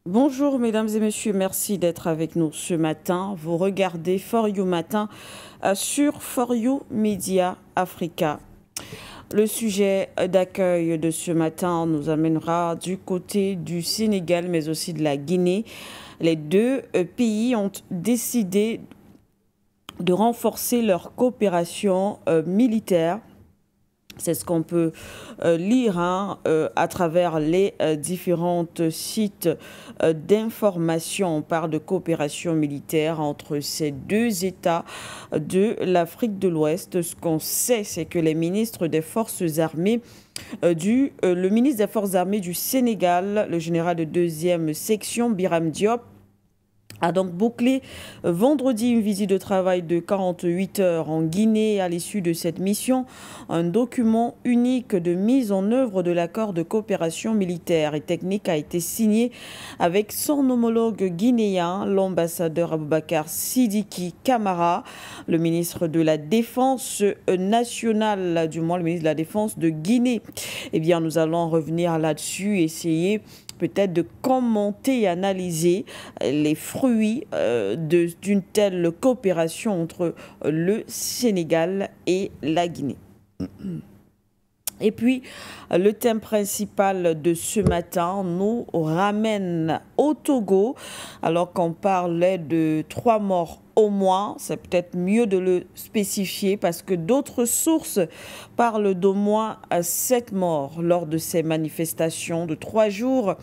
Bonjour mesdames et messieurs, merci d'être avec nous ce matin. Vous regardez For You Matin sur For You Media Africa. Le sujet d'accueil de ce matin nous amènera du côté du Sénégal mais aussi de la Guinée. Les deux pays ont décidé de renforcer leur coopération militaire. C'est ce qu'on peut lire à travers les différents sites d'information. On parle de coopération militaire entre ces deux États de l'Afrique de l'Ouest. Ce qu'on sait, c'est que les ministres des Forces armées le ministre des Forces armées du Sénégal, le général de 2e section, Biram Diop, a donc bouclé vendredi une visite de travail de 48 heures en Guinée. À l'issue de cette mission, un document unique de mise en œuvre de l'accord de coopération militaire et technique a été signé avec son homologue guinéen, l'ambassadeur Aboubakar Sidiki Camara, le ministre de la Défense nationale, du moins le ministre de la Défense de Guinée. Eh bien, nous allons revenir là-dessus, essayer peut-être de commenter et analyser les fruits d'une telle coopération entre le Sénégal et la Guinée. Et puis, le thème principal de ce matin nous ramène au Togo. Alors qu'on parlait de 3 morts au moins, c'est peut-être mieux de le spécifier parce que d'autres sources parlent d'au moins 7 morts lors de ces manifestations de 3 jours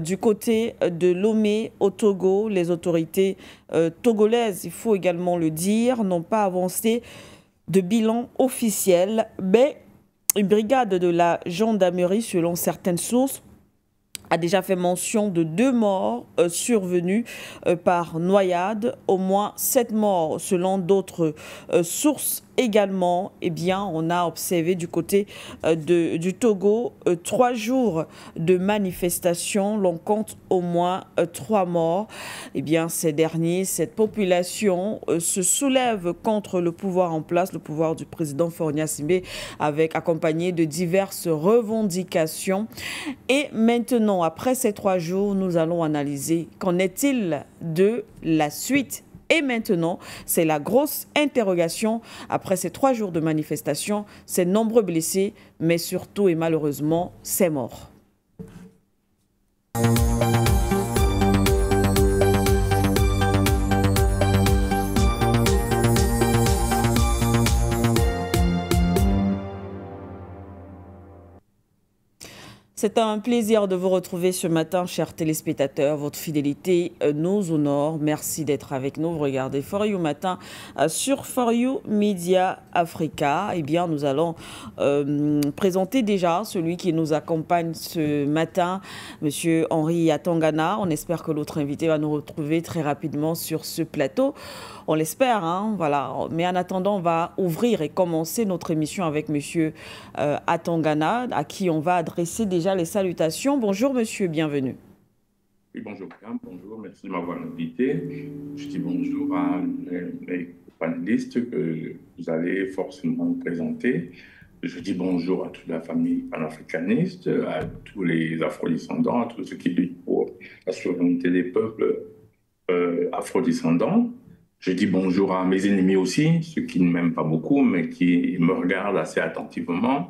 du côté de Lomé au Togo. Les autorités togolaises, il faut également le dire, n'ont pas avancé de bilan officiel, mais une brigade de la gendarmerie, selon certaines sources, a déjà fait mention de 2 morts survenus par noyade, au moins 7 morts selon d'autres sources également. Eh bien, on a observé du côté du Togo 3 jours de manifestation. L'on compte au moins 3 morts. Eh bien, ces derniers, cette population se soulève contre le pouvoir en place, le pouvoir du président Faure Gnassingbé, accompagné de diverses revendications. Et maintenant, après ces 3 jours, nous allons analyser qu'en est-il de la suite. Et maintenant, c'est la grosse interrogation après ces 3 jours de manifestation, ces nombreux blessés, mais surtout et malheureusement, ces morts. C'est un plaisir de vous retrouver ce matin, chers téléspectateurs. Votre fidélité nous honore. Merci d'être avec nous. Vous regardez For You Matin sur For You Media Africa. Eh bien, nous allons présenter déjà celui qui nous accompagne ce matin, Monsieur Henri Atangana. On espère que l'autre invité va nous retrouver très rapidement sur ce plateau. On l'espère, hein, voilà. Mais en attendant, on va ouvrir et commencer notre émission avec Monsieur Atangana, à qui on va adresser déjà les salutations. Bonjour monsieur, bienvenue. Oui, bonjour, bonjour, merci de m'avoir invité. Je dis bonjour à les panélistes que vous allez forcément présenter. Je dis bonjour à toute la famille panafricaniste, à tous les afrodescendants, à tous ceux qui luttent pour la souveraineté des peuples afrodescendants. Je dis bonjour à mes ennemis aussi, ceux qui ne m'aiment pas beaucoup, mais qui me regardent assez attentivement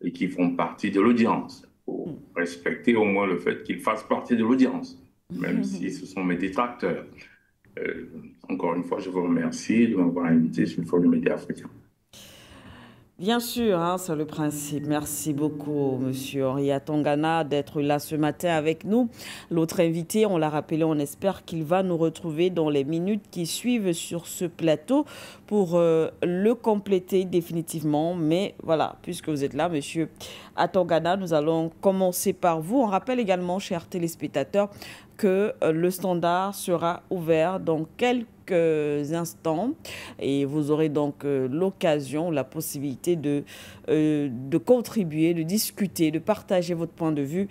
et qui font partie de l'audience. Pour respecter au moins le fait qu'ils fassent partie de l'audience, même si ce sont mes détracteurs. Encore une fois, je vous remercie de m'avoir invité sur le Forum Média Africain. Bien sûr, hein, c'est le principe. Merci beaucoup, Monsieur Henri Atangana, d'être là ce matin avec nous. L'autre invité, on l'a rappelé, on espère qu'il va nous retrouver dans les minutes qui suivent sur ce plateau pour le compléter définitivement. Mais voilà, puisque vous êtes là, Monsieur Atangana, nous allons commencer par vous. On rappelle également, chers téléspectateurs, que le standard sera ouvert dans quelques quelques instants et vous aurez donc l'occasion, la possibilité de contribuer, de discuter, de partager votre point de vue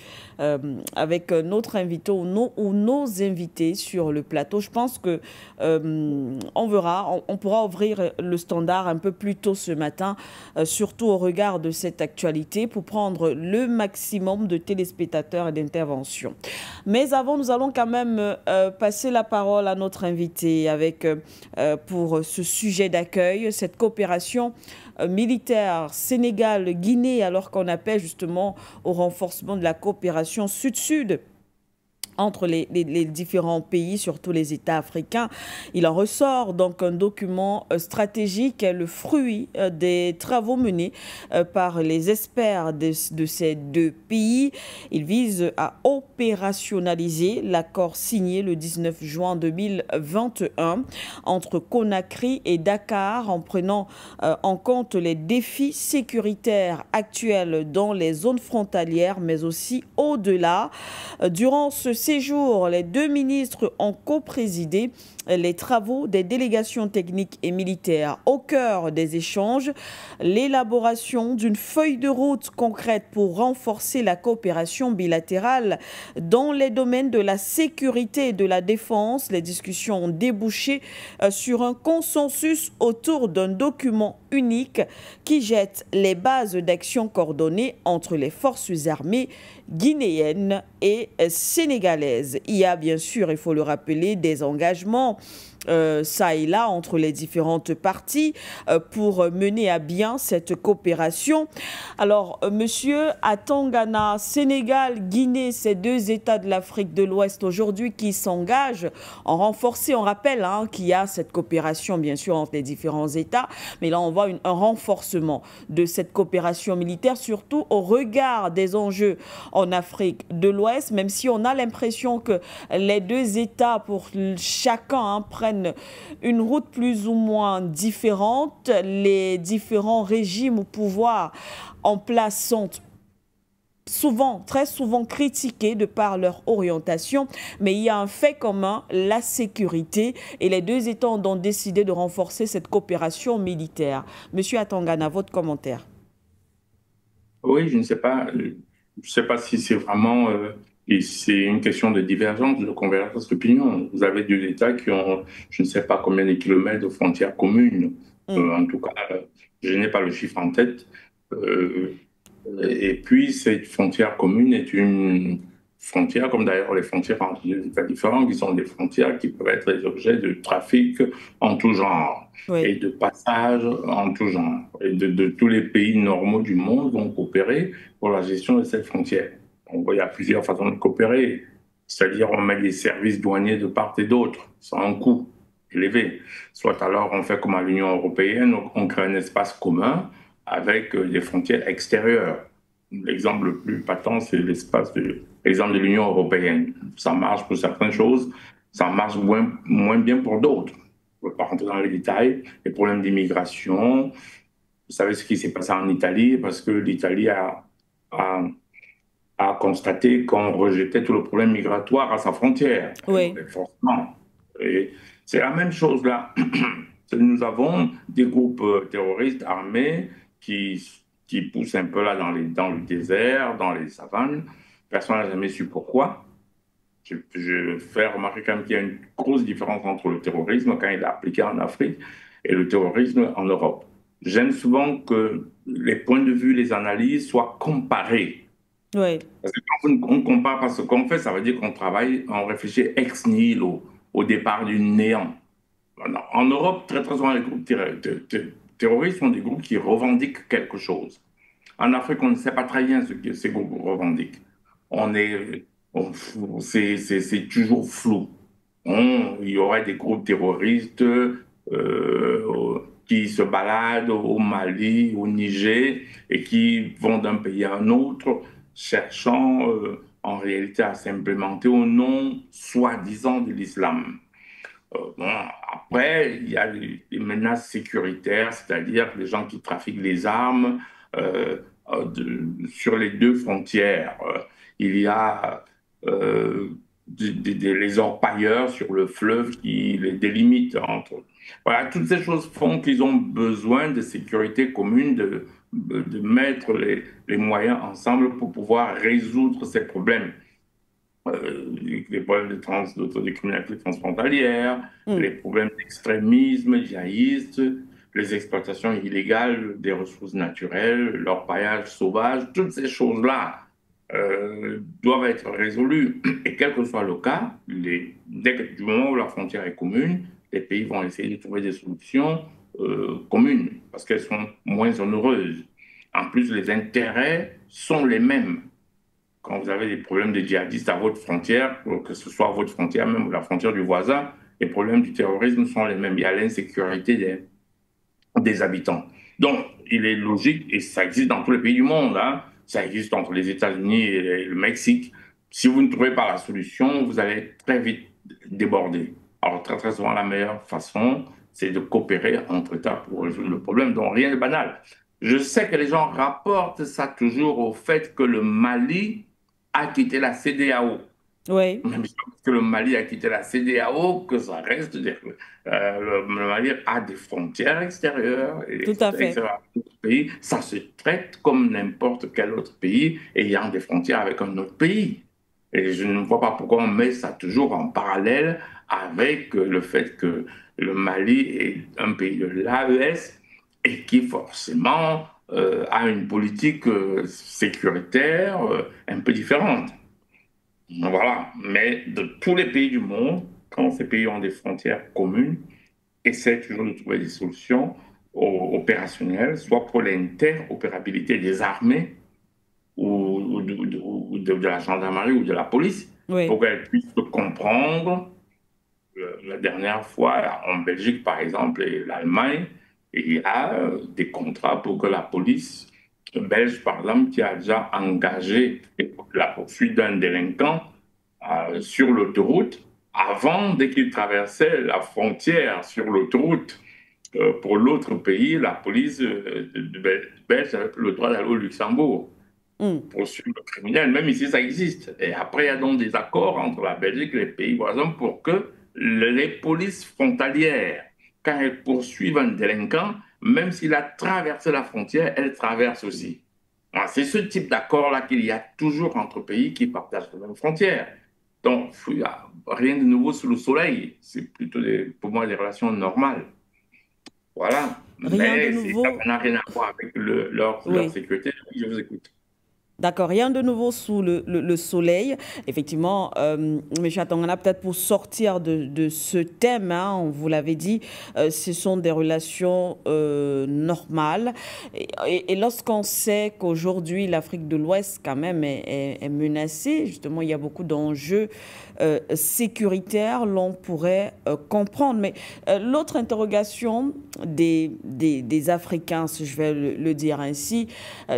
avec notre invité ou nos invités sur le plateau. Je pense que on verra, on pourra ouvrir le standard un peu plus tôt ce matin, surtout au regard de cette actualité, pour prendre le maximum de téléspectateurs et d'interventions. Mais avant, nous allons quand même passer la parole à notre invité avec, pour ce sujet d'accueil, cette coopération militaire Sénégal-Guinée, alors qu'on appelle justement au renforcement de la coopération sud-sud entre les différents pays, surtout les États africains. Il en ressort donc un document stratégique, le fruit des travaux menés par les experts de ces deux pays. Il vise à opérationnaliser l'accord signé le 19 juin 2021 entre Conakry et Dakar en prenant en compte les défis sécuritaires actuels dans les zones frontalières, mais aussi au-delà. Durant ce séjour, les deux ministres ont coprésidé les travaux des délégations techniques et militaires. Au cœur des échanges, l'élaboration d'une feuille de route concrète pour renforcer la coopération bilatérale dans les domaines de la sécurité et de la défense. Les discussions ont débouché sur un consensus autour d'un document unique qui jette les bases d'action coordonnées entre les forces armées guinéennes et sénégalaises. Il y a bien sûr, il faut le rappeler, des engagements ça et là entre les différentes parties pour mener à bien cette coopération. Alors, monsieur Atangana, Sénégal, Guinée, ces deux États de l'Afrique de l'Ouest aujourd'hui qui s'engagent en renforcer, on rappelle qu'il y a cette coopération bien sûr entre les différents États, mais là on voit un renforcement de cette coopération militaire, surtout au regard des enjeux en Afrique de l'Ouest, même si on a l'impression que les deux États pour chacun prennent une route plus ou moins différente. Les différents régimes au pouvoir en place sont souvent, très souvent critiqués de par leur orientation, mais il y a un fait commun, la sécurité, et les deux États ont donc décidé de renforcer cette coopération militaire. Monsieur Atangana, votre commentaire? Oui, je ne sais pas si c'est vraiment, et c'est une question de divergence, de convergence d'opinion. Vous avez deux États qui ont, je ne sais pas combien de kilomètres de frontières communes. En tout cas, je n'ai pas le chiffre en tête. Euh, et puis, cette frontière commune est une frontière, comme d'ailleurs les frontières entre deux États différents, qui sont des frontières qui peuvent être les objets de trafic en tout genre et Oui. de passage en tout genre. Et de tous les pays normaux du monde vont coopérer pour la gestion de cette frontière. Donc, il y a plusieurs façons de coopérer, c'est-à-dire on met des services douaniers de part et d'autre, sans un coût élevé. Soit alors on fait comme à l'Union européenne, on crée un espace commun avec des frontières extérieures. L'exemple le plus patent, c'est l'exemple de l'Union européenne. Ça marche pour certaines choses, ça marche moins bien pour d'autres. Je ne vais pas rentrer dans les détails. Les problèmes d'immigration, vous savez ce qui s'est passé en Italie, parce que l'Italie a, a constaté qu'on rejetait tout le problème migratoire à sa frontière. Oui. Forcément. Et c'est la même chose là. Nous avons des groupes terroristes armés qui poussent un peu là dans le désert, dans les savanes. Personne n'a jamais su pourquoi. Je fais remarquer quand même qu'il y a une grosse différence entre le terrorisme quand il est appliqué en Afrique et le terrorisme en Europe. J'aime souvent que les points de vue, les analyses soient comparés. Oui. Parce que quand on compare pas ce qu'on fait, ça veut dire qu'on travaille, on réfléchit ex nihilo, au départ du néant. En Europe, très très souvent, les groupes terroristes sont des groupes qui revendiquent quelque chose. En Afrique, on ne sait pas très bien ce que ces groupes revendiquent. On est, c'est toujours flou. Il y aurait des groupes terroristes qui se baladent au Mali, au Niger, et qui vont d'un pays à un autre, cherchant en réalité à s'implémenter au nom soi-disant de l'islam. Bon, après, il y a les menaces sécuritaires, c'est-à-dire les gens qui trafiquent les armes sur les deux frontières. Il y a les orpailleurs sur le fleuve qui les délimitent entre. Voilà, toutes ces choses font qu'ils ont besoin de sécurité commune, de mettre les moyens ensemble pour pouvoir résoudre ces problèmes. Les problèmes de criminalité transfrontalière, les Hmm. problèmes d'extrémisme djihadiste, les exploitations illégales des ressources naturelles, l'orpaillage sauvage, toutes ces choses-là doivent être résolues. Et quel que soit le cas, du moment où la frontière est commune, les pays vont essayer de trouver des solutions communes parce qu'elles sont moins onéreuses. En plus, les intérêts sont les mêmes quand vous avez des problèmes de djihadistes à votre frontière, que ce soit à votre frontière même ou la frontière du voisin, les problèmes du terrorisme sont les mêmes. Il y a l'insécurité des habitants. Donc, il est logique, et ça existe dans tous les pays du monde, hein, ça existe entre les États-Unis et le Mexique. Si vous ne trouvez pas la solution, vous allez très vite déborder. Alors, très, très souvent, la meilleure façon, c'est de coopérer entre États pour résoudre le problème, donc rien de banal. Je sais que les gens rapportent ça toujours au fait que le Mali a quitté la CEDEAO. Oui, Même que le Mali a quitté la CEDEAO, que ça reste, le Mali a des frontières extérieures, tout à fait. extérieures à d'autres pays. Ça se traite comme n'importe quel autre pays ayant des frontières avec un autre pays. Et je ne vois pas pourquoi on met ça toujours en parallèle avec le fait que le Mali est un pays de l'AES et qui forcément a une politique sécuritaire un peu différente. Voilà. Mais de tous les pays du monde, quand ces pays ont des frontières communes, essaient toujours de trouver des solutions opérationnelles, soit pour l'interopérabilité des armées ou de la gendarmerie ou de la police, Oui. pour qu'elles puissent se comprendre. La dernière fois, en Belgique, par exemple, et l'Allemagne, il y a des contrats pour que la police belge, par exemple, qui a déjà engagé la poursuite d'un délinquant sur l'autoroute, avant, dès qu'il traversait la frontière sur l'autoroute pour l'autre pays, la police belge avait le droit d'aller au Luxembourg Hmm. poursuivre le criminel. Même ici, ça existe. Et après, il y a donc des accords entre la Belgique et les pays voisins pour que les polices frontalières, quand elles poursuivent un délinquant, même s'il a traversé la frontière, elles traversent aussi. C'est ce type d'accord-là qu'il y a toujours entre pays qui partagent les mêmes frontières. Donc, il n'y a rien de nouveau sous le soleil. C'est plutôt, pour moi, des relations normales. Voilà. Rien de Mais ça nouveau. n'a rien à voir avec leur Oui. sécurité. Je vous écoute. D'accord, rien de nouveau sous le soleil. Effectivement, M. Atangana, peut-être pour sortir de ce thème, hein, on vous l'avait dit, ce sont des relations normales. Et lorsqu'on sait qu'aujourd'hui, l'Afrique de l'Ouest, quand même, est menacée, justement, il y a beaucoup d'enjeux sécuritaires, l'on pourrait comprendre. Mais l'autre interrogation des Africains, si je vais le dire ainsi,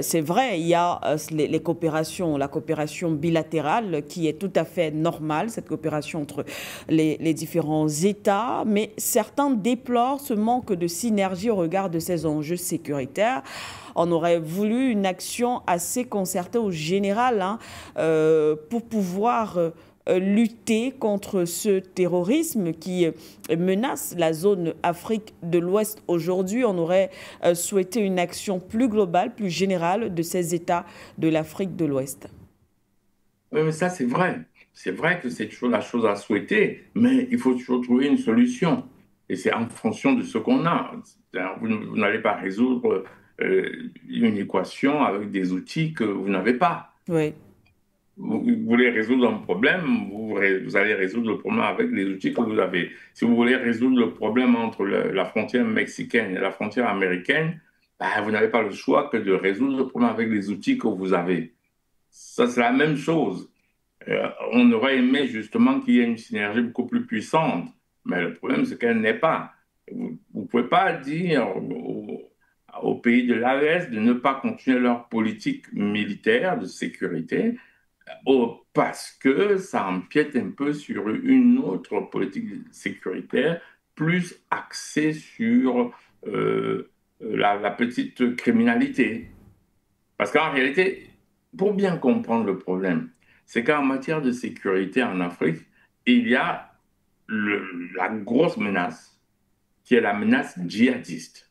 c'est vrai, il y a les coopérations, la coopération bilatérale qui est tout à fait normale, cette coopération entre les différents États, mais certains déplorent ce manque de synergie au regard de ces enjeux sécuritaires. On aurait voulu une action assez concertée au général, hein, pour pouvoir lutter contre ce terrorisme qui menace la zone Afrique de l'Ouest aujourd'hui. On aurait souhaité une action plus globale, plus générale de ces États de l'Afrique de l'Ouest. Oui, mais ça, c'est vrai. C'est vrai que c'est toujours la chose à souhaiter, mais il faut toujours trouver une solution. Et c'est en fonction de ce qu'on a. Vous n'allez pas résoudre une équation avec des outils que vous n'avez pas. Oui, Vous voulez résoudre un problème, vous allez résoudre le problème avec les outils que vous avez. Si vous voulez résoudre le problème entre la frontière mexicaine et la frontière américaine, ben, vous n'avez pas le choix que de résoudre le problème avec les outils que vous avez. Ça, c'est la même chose. On aurait aimé justement qu'il y ait une synergie beaucoup plus puissante, mais le problème, c'est qu'elle n'est pas. Vous ne pouvez pas dire aux pays de l'AES de ne pas continuer leur politique militaire de sécurité parce que ça empiète un peu sur une autre politique sécuritaire plus axée sur la petite criminalité. Parce qu'en réalité, pour bien comprendre le problème, c'est qu'en matière de sécurité en Afrique, il y a la grosse menace, qui est la menace djihadiste.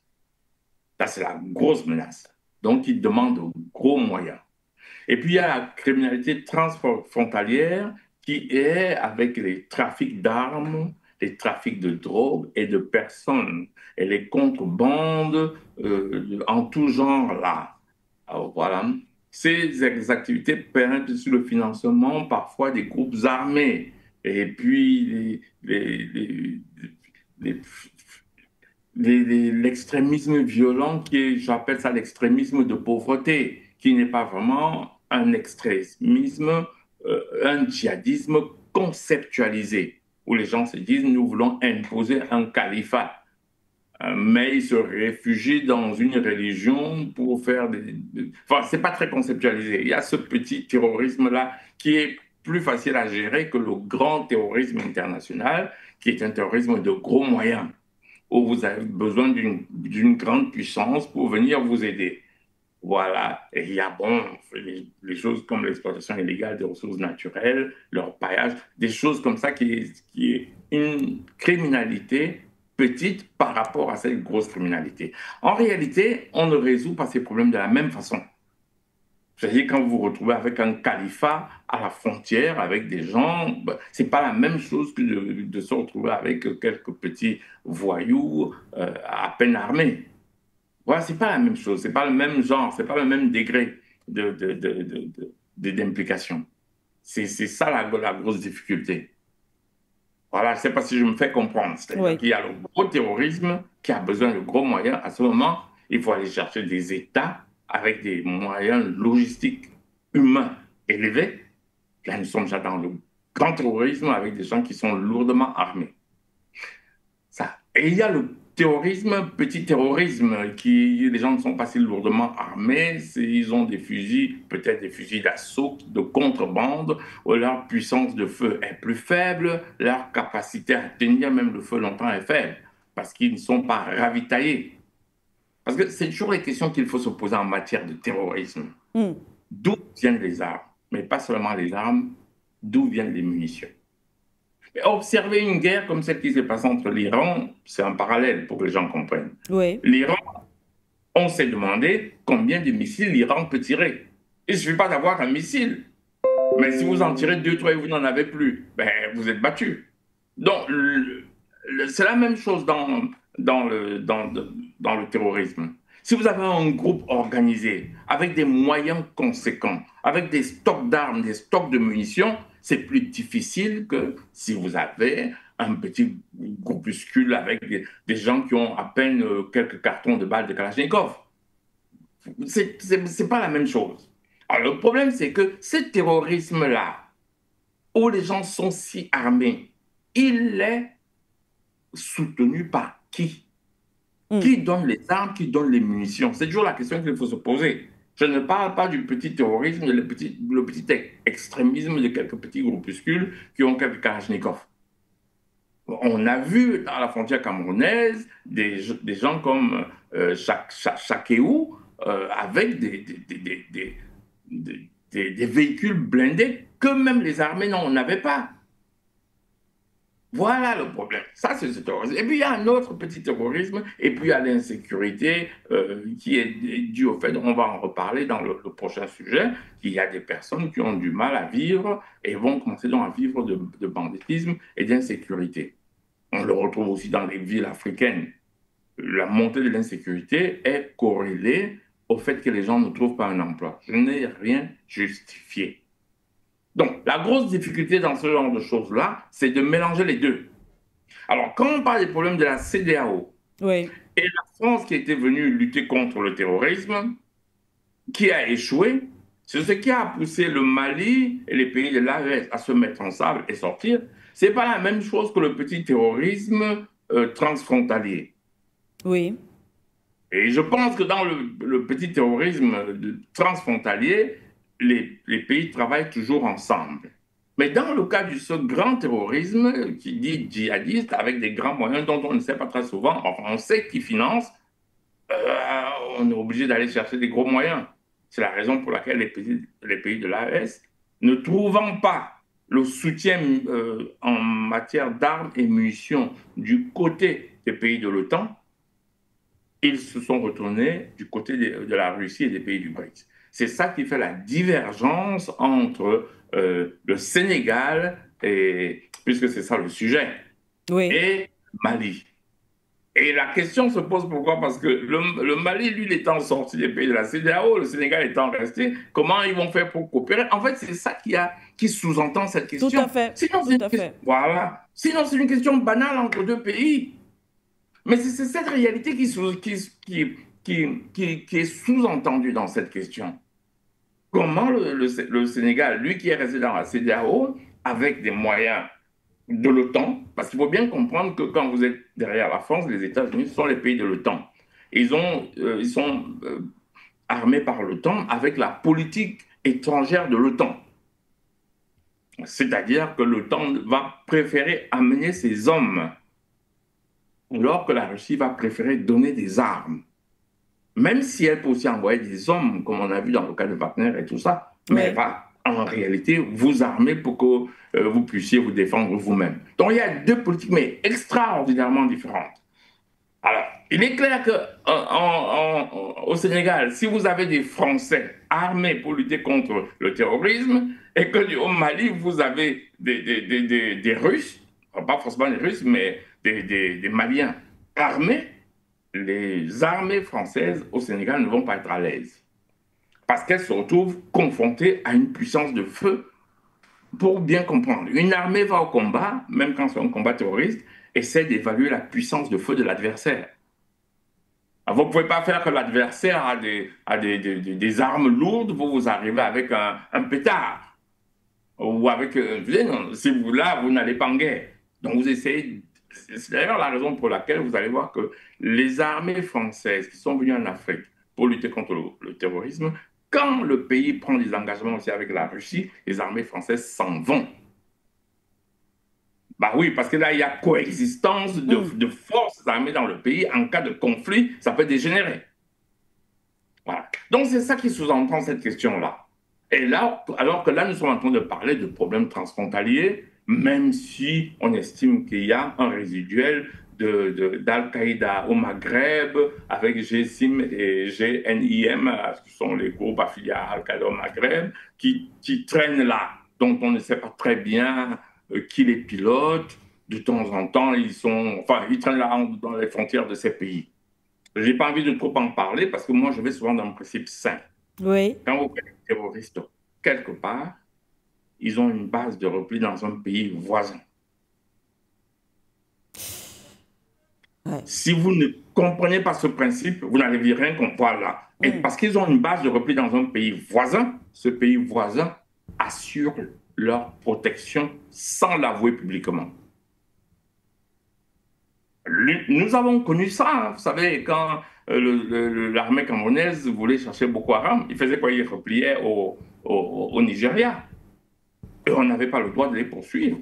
Ça, c'est la grosse menace. Donc, il demande de gros moyens. Et puis, il y a la criminalité transfrontalière qui est avec les trafics d'armes, les trafics de drogue et de personnes et les contrebandes en tout genre là. Alors, voilà. Ces activités permettent sur le financement parfois des groupes armés et puis les, l'extrémisme violent qui est, j'appelle ça l'extrémisme de pauvreté, qui n'est pas vraiment un extrémisme, un djihadisme conceptualisé, où les gens se disent, nous voulons imposer un califat, mais ils se réfugient dans une religion pour faire des... Enfin, c'est pas très conceptualisé. Il y a ce petit terrorisme-là qui est plus facile à gérer que le grand terrorisme international, qui est un terrorisme de gros moyens où vous avez besoin d'une grande puissance pour venir vous aider. Voilà. Et il y a, bon, les choses comme l'exploitation illégale des ressources naturelles, leur paillage, des choses comme ça qui est une criminalité petite par rapport à cette grosse criminalité. En réalité, on ne résout pas ces problèmes de la même façon. C'est-à-dire quand vous vous retrouvez avec un califat à la frontière avec des gens, ben, c'est pas la même chose que de se retrouver avec quelques petits voyous à peine armés. Voilà, c'est pas la même chose, c'est pas le même genre, c'est pas le même degré d'implication. C'est ça la grosse difficulté. Voilà, je ne sais pas si je me fais comprendre. C'est-à-dire Oui. qu'il y a le gros terrorisme qui a besoin de gros moyens. À ce moment, il faut aller chercher des États avec des moyens logistiques humains élevés. Là, nous sommes déjà dans le grand terrorisme avec des gens qui sont lourdement armés. Ça. Et il y a le terrorisme, petit terrorisme, qui les gens ne sont pas si lourdement armés, ils ont des fusils, peut-être des fusils d'assaut, de contrebande, où leur puissance de feu est plus faible, leur capacité à tenir même le feu longtemps est faible, parce qu'ils ne sont pas ravitaillés. Parce que c'est toujours les questions qu'il faut se poser en matière de terrorisme. Mm. D'où viennent les armes? Mais pas seulement les armes, d'où viennent les munitions? Observer une guerre comme celle qui s'est passée entre l'Iran, c'est un parallèle pour que les gens comprennent. Oui. L'Iran, on s'est demandé combien de missiles l'Iran peut tirer. Il ne suffit pas d'avoir un missile. Mais si vous en tirez deux, trois et vous n'en avez plus, ben, vous êtes battu. Donc, c'est la même chose dans le terrorisme. Si vous avez un groupe organisé, avec des moyens conséquents, avec des stocks d'armes, des stocks de munitions, c'est plus difficile que si vous avez un petit groupuscule avec des gens qui ont à peine quelques cartons de balles de Kalachnikov. C'est pas la même chose. Alors, le problème, c'est que ce terrorisme-là, où les gens sont si armés, il est soutenu par qui? Qui donne les armes, qui donne les munitions? C'est toujours la question qu'il faut se poser. Je ne parle pas du petit terrorisme, le petit extrémisme de quelques petits groupuscules qui ont quelques Kalachnikov. On a vu dans la frontière camerounaise des gens comme Chakéou avec des véhicules blindés que même les armées n'en avaient pas. Voilà le problème. Ça, c'est ce terrorisme. Et puis, il y a un autre petit terrorisme, et puis il y a l'insécurité qui est due au fait, on va en reparler dans le prochain sujet, qu'il y a des personnes qui ont du mal à vivre et vont commencer donc à vivre de banditisme et d'insécurité. On le retrouve aussi dans les villes africaines. La montée de l'insécurité est corrélée au fait que les gens ne trouvent pas un emploi. Je n'ai rien justifié. Donc, la grosse difficulté dans ce genre de choses-là, c'est de mélanger les deux. Alors, quand on parle des problèmes de la CEDEAO Oui. et la France qui était venue lutter contre le terrorisme, qui a échoué, c'est ce qui a poussé le Mali et les pays de l'AES à se mettre ensemble et sortir. Ce n'est pas la même chose que le petit terrorisme transfrontalier. Oui. Et je pense que dans le petit terrorisme transfrontalier, les pays travaillent toujours ensemble. Mais dans le cas de ce grand terrorisme qui dit djihadiste, avec des grands moyens dont on ne sait pas très souvent, enfin on sait qui finance, on est obligé d'aller chercher des gros moyens. C'est la raison pour laquelle les pays de l'AES ne trouvant pas le soutien en matière d'armes et munitions du côté des pays de l'OTAN, ils se sont retournés du côté de la Russie et des pays du BRICS. C'est ça qui fait la divergence entre le Sénégal, puisque c'est ça le sujet, Oui. et Mali. Et la question se pose pourquoi? Parce que le Mali, lui, étant sorti des pays de la CEDEAO, le Sénégal étant resté, comment ils vont faire pour coopérer? En fait, c'est ça qui sous-entend cette Tout à question. fait. Sinon, c'est Tout une à question, fait. voilà. Sinon, c'est une question banale entre deux pays. Mais c'est cette réalité qui est sous-entendue dans cette question. Comment le Sénégal, lui qui est resté dans la CEDEAO, avec des moyens de l'OTAN, parce qu'il faut bien comprendre que quand vous êtes derrière la France, les États-Unis sont les pays de l'OTAN. Ils sont armés par l'OTAN avec la politique étrangère de l'OTAN. C'est-à-dire que l'OTAN va préférer amener ses hommes, alors que la Russie va préférer donner des armes. Même si elle peut aussi envoyer des hommes, comme on a vu dans le cas de Wagner et tout ça, mais elle Oui. va en réalité vous armer pour que vous puissiez vous défendre vous-même. Donc il y a deux politiques, mais extraordinairement différentes. Alors, il est clair que au Sénégal, si vous avez des Français armés pour lutter contre le terrorisme, et que au Mali, vous avez des Russes, pas forcément des Russes, mais des Maliens armés, les armées françaises au Sénégal ne vont pas être à l'aise. Parce qu'elles se retrouvent confrontées à une puissance de feu. Pour bien comprendre, une armée va au combat, même quand c'est un combat terroriste, essaie d'évaluer la puissance de feu de l'adversaire. Vous ne pouvez pas faire que l'adversaire a des armes lourdes, vous arrivez avec un pétard. Ou avec. Non, si vous là, vous n'allez pas en guerre. Donc vous essayez. C'est d'ailleurs la raison pour laquelle vous allez voir que les armées françaises qui sont venues en Afrique pour lutter contre le terrorisme, quand le pays prend des engagements aussi avec la Russie, les armées françaises s'en vont. Bah oui, parce que là, il y a coexistence de forces armées dans le pays. En cas de conflit, ça peut dégénérer. Voilà. Donc, c'est ça qui sous-entend cette question-là. Et là, alors que là, nous sommes en train de parler de problèmes transfrontaliers, même si on estime qu'il y a un résiduel d'Al-Qaïda au Maghreb, avec GSIM et GNIM, qui sont les groupes affiliés à Al-Qaïda au Maghreb, qui traînent là, dont on ne sait pas très bien qui les pilote. De temps en temps, ils traînent là dans les frontières de ces pays. Je n'ai pas envie de trop en parler parce que moi, je vais souvent dans le principe simple. Oui. Quand vous faites des terroristes quelque part, ils ont une base de repli dans un pays voisin. Ouais. Si vous ne comprenez pas ce principe, vous n'allez rien comprendre là. Et parce qu'ils ont une base de repli dans un pays voisin, ce pays voisin assure leur protection sans l'avouer publiquement. Nous avons connu ça, hein. Vous savez, quand l'armée camerounaise voulait chercher Boko Haram, il faisait quoi? Il repliait au Nigeria. Et on n'avait pas le droit de les poursuivre.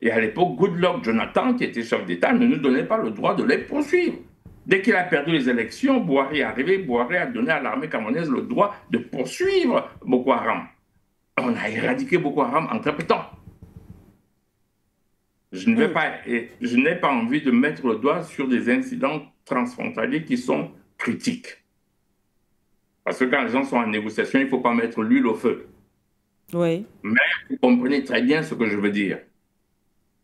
Et à l'époque, Goodluck Jonathan, qui était chef d'État, ne nous donnait pas le droit de les poursuivre. Dès qu'il a perdu les élections, Bouhari est arrivé, Bouhari a donné à l'armée camerounaise le droit de poursuivre Boko Haram. On a éradiqué Boko Haram en très peu de temps. Je n'ai pas envie de mettre le doigt sur des incidents transfrontaliers qui sont critiques. Parce que quand les gens sont en négociation, il ne faut pas mettre l'huile au feu. Oui. Mais vous comprenez très bien ce que je veux dire.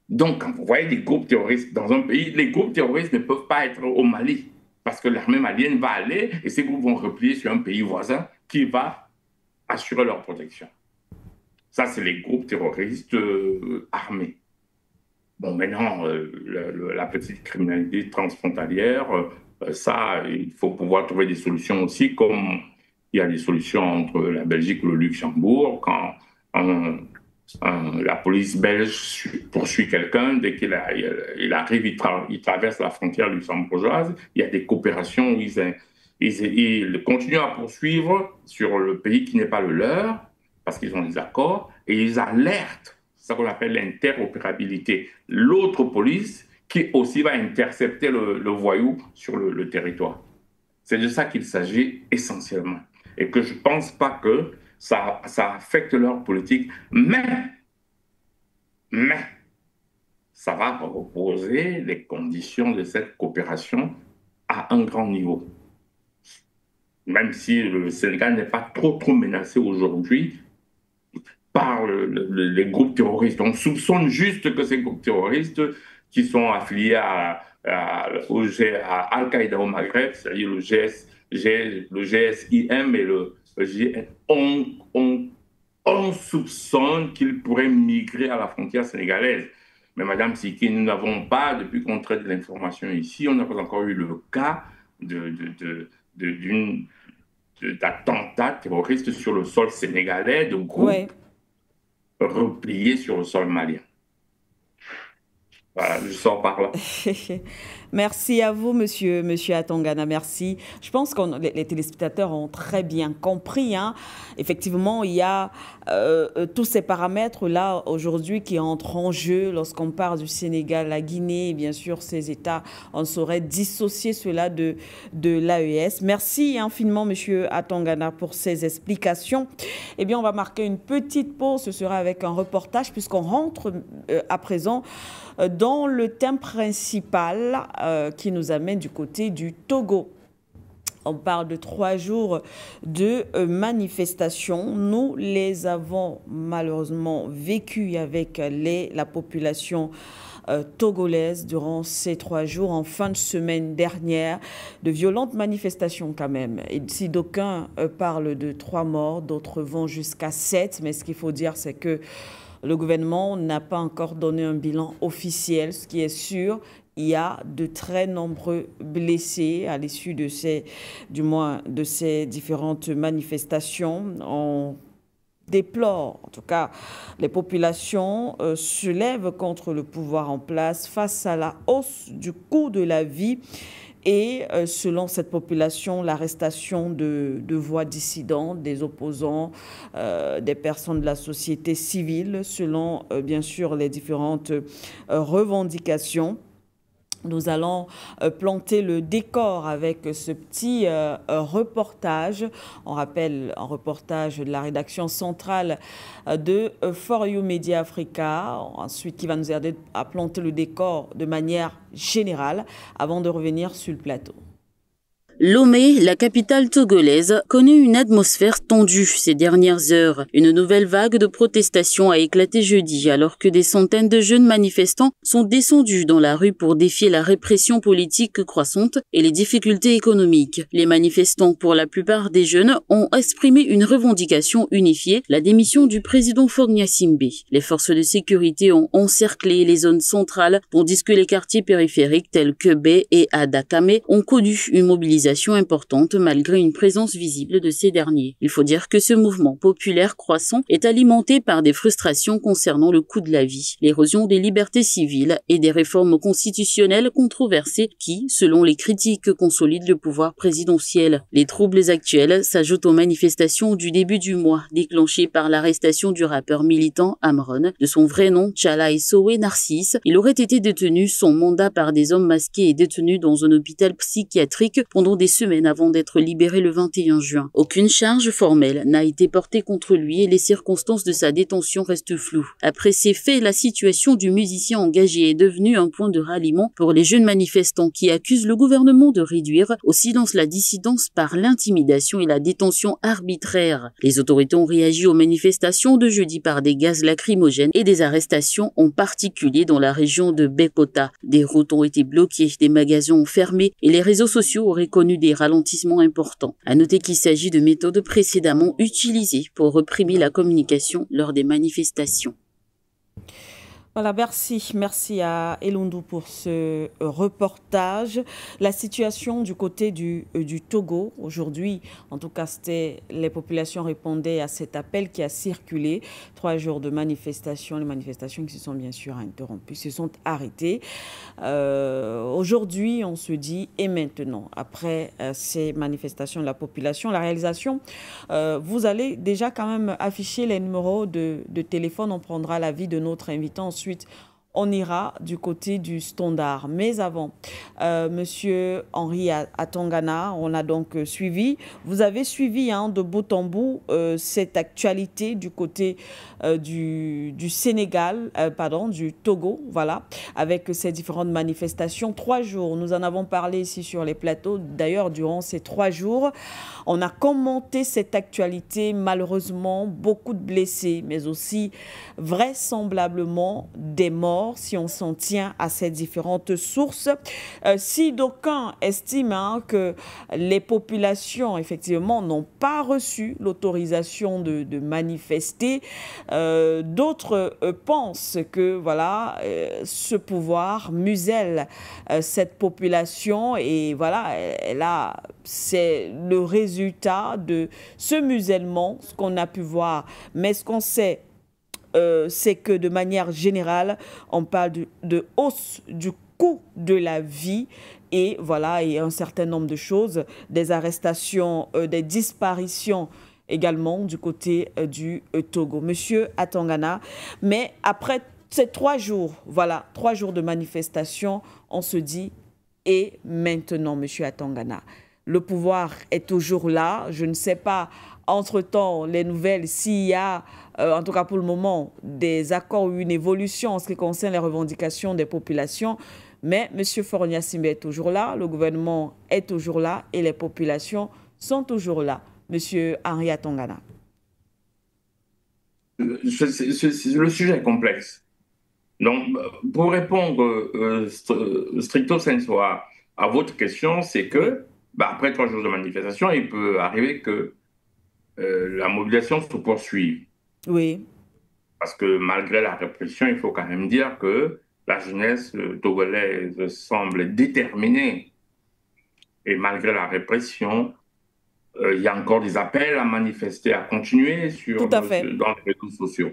Donc, quand vous voyez des groupes terroristes dans un pays, les groupes terroristes ne peuvent pas être au Mali. Parce que l'armée malienne va aller et ces groupes vont replier sur un pays voisin qui va assurer leur protection. Ça, c'est les groupes terroristes armés. Bon, maintenant, la petite criminalité transfrontalière, ça, il faut pouvoir trouver des solutions aussi, comme il y a des solutions entre la Belgique et le Luxembourg. Quand la police belge poursuit quelqu'un, dès qu'il arrive, il traverse la frontière luxembourgeoise, il y a des coopérations où ils continuent à poursuivre sur le pays qui n'est pas le leur, parce qu'ils ont des accords, et ils alertent. C'est ça qu'on appelle l'interopérabilité. L'autre police qui aussi va intercepter le voyou sur le territoire. C'est de ça qu'il s'agit essentiellement. Et que je ne pense pas que ça affecte leur politique, mais ça va reposer les conditions de cette coopération à un grand niveau. Même si le Sénégal n'est pas trop menacé aujourd'hui par les groupes terroristes. On soupçonne juste que ces groupes terroristes qui sont affiliés à Al-Qaïda au Maghreb, c'est-à-dire le GSIM et le GN, on soupçonne qu'ils pourraient migrer à la frontière sénégalaise. Mais Madame Siki, nous n'avons pas, depuis qu'on traite de l'information ici, on n'a pas encore eu le cas d'attentats terroristes sur le sol sénégalais, de groupes repliés sur le sol malien. Voilà, je sors par là. Merci à vous, monsieur Atangana, merci. Je pense que les téléspectateurs ont très bien compris. Hein. Effectivement, il y a tous ces paramètres-là aujourd'hui qui entrent en jeu lorsqu'on parle du Sénégal, la Guinée, et bien sûr, ces États. On saurait dissocier cela de l'AES. Merci infiniment, monsieur Atangana, pour ces explications. Eh bien, on va marquer une petite pause. Ce sera avec un reportage puisqu'on rentre à présent dans le thème principal qui nous amène du côté du Togo. On parle de 3 jours de manifestations. Nous les avons malheureusement vécues avec la population togolaise durant ces 3 jours. En fin de semaine dernière, de violentes manifestations quand même. Et si d'aucuns parlent de 3 morts, d'autres vont jusqu'à 7. Mais ce qu'il faut dire, c'est que le gouvernement n'a pas encore donné un bilan officiel. Ce qui est sûr, il y a de très nombreux blessés à l'issue de ces différentes manifestations. On déplore, en tout cas, les populations se lèvent contre le pouvoir en place face à la hausse du coût de la vie. Et selon cette population, l'arrestation de voix dissidentes, des opposants, des personnes de la société civile, selon bien sûr les différentes revendications. Nous allons planter le décor avec ce petit reportage. On rappelle un reportage de la rédaction centrale de For You Media Africa, ensuite qui va nous aider à planter le décor de manière générale avant de revenir sur le plateau. Lomé, la capitale togolaise, connaît une atmosphère tendue ces dernières heures. Une nouvelle vague de protestations a éclaté jeudi alors que des centaines de jeunes manifestants sont descendus dans la rue pour défier la répression politique croissante et les difficultés économiques. Les manifestants, pour la plupart des jeunes, ont exprimé une revendication unifiée, la démission du président Faure Gnassingbé. Les forces de sécurité ont encerclé les zones centrales tandis que les quartiers périphériques tels que Bé et Adakame ont connu une mobilisation importante malgré une présence visible de ces derniers. Il faut dire que ce mouvement populaire croissant est alimenté par des frustrations concernant le coût de la vie, l'érosion des libertés civiles et des réformes constitutionnelles controversées qui, selon les critiques, consolident le pouvoir présidentiel. Les troubles actuels s'ajoutent aux manifestations du début du mois déclenchées par l'arrestation du rappeur militant Amron, de son vrai nom Tchala Sowe Narcisse. Il aurait été détenu son mandat par des hommes masqués et détenu dans un hôpital psychiatrique pendant des semaines avant d'être libéré le 21 juin. Aucune charge formelle n'a été portée contre lui et les circonstances de sa détention restent floues. Après ces faits, la situation du musicien engagé est devenue un point de ralliement pour les jeunes manifestants qui accusent le gouvernement de réduire au silence la dissidence par l'intimidation et la détention arbitraire. Les autorités ont réagi aux manifestations de jeudi par des gaz lacrymogènes et des arrestations, en particulier dans la région de Bekota. Des routes ont été bloquées, des magasins ont fermé et les réseaux sociaux auraient connu des ralentissements importants. À noter qu'il s'agit de méthodes précédemment utilisées pour réprimer la communication lors des manifestations. Voilà, merci à Elondou pour ce reportage. La situation du côté du Togo, aujourd'hui, en tout cas, les populations répondaient à cet appel qui a circulé. 3 jours de manifestations, les manifestations qui se sont bien sûr interrompues, se sont arrêtées. Aujourd'hui, on se dit, et maintenant, après ces manifestations de la population, la réalisation, vous allez déjà quand même afficher les numéros de téléphone, on prendra l'avis de notre invitant. Ensuite, on ira du côté du Standard. Mais avant, Monsieur Henri Atongana, on a donc suivi. Vous avez suivi de bout en bout cette actualité du côté du Sénégal, pardon, du Togo, voilà, avec ces différentes manifestations. 3 jours, nous en avons parlé ici sur les plateaux. D'ailleurs, durant ces 3 jours, on a commenté cette actualité. Malheureusement, beaucoup de blessés, mais aussi vraisemblablement des morts, si on s'en tient à ces différentes sources. Si d'aucuns estiment que les populations, effectivement, n'ont pas reçu l'autorisation de manifester, d'autres pensent que, voilà, ce pouvoir muselle cette population et, voilà, là, c'est le résultat de ce musellement, ce qu'on a pu voir. Mais ce qu'on sait, c'est que de manière générale, on parle de hausse du coût de la vie et voilà, et un certain nombre de choses, des arrestations, des disparitions également du côté du Togo. Monsieur Atongana, mais après ces 3 jours, voilà, 3 jours de manifestation, on se dit, et maintenant, monsieur Atongana, le pouvoir est toujours là, je ne sais pas, entre-temps, les nouvelles, s'il y a, en tout cas pour le moment, des accords ou une évolution en ce qui concerne les revendications des populations. Mais M. Faure Gnassingbé est toujours là, le gouvernement est toujours là et les populations sont toujours là. M. Henri Atongana. Le sujet est complexe. Donc, pour répondre stricto sensu à votre question, c'est que, après 3 jours de manifestation, il peut arriver que la mobilisation se poursuive. Oui. Parce que malgré la répression, il faut quand même dire que la jeunesse togolaise semble déterminée. Et malgré la répression, il y a encore des appels à manifester, à continuer dans les réseaux sociaux.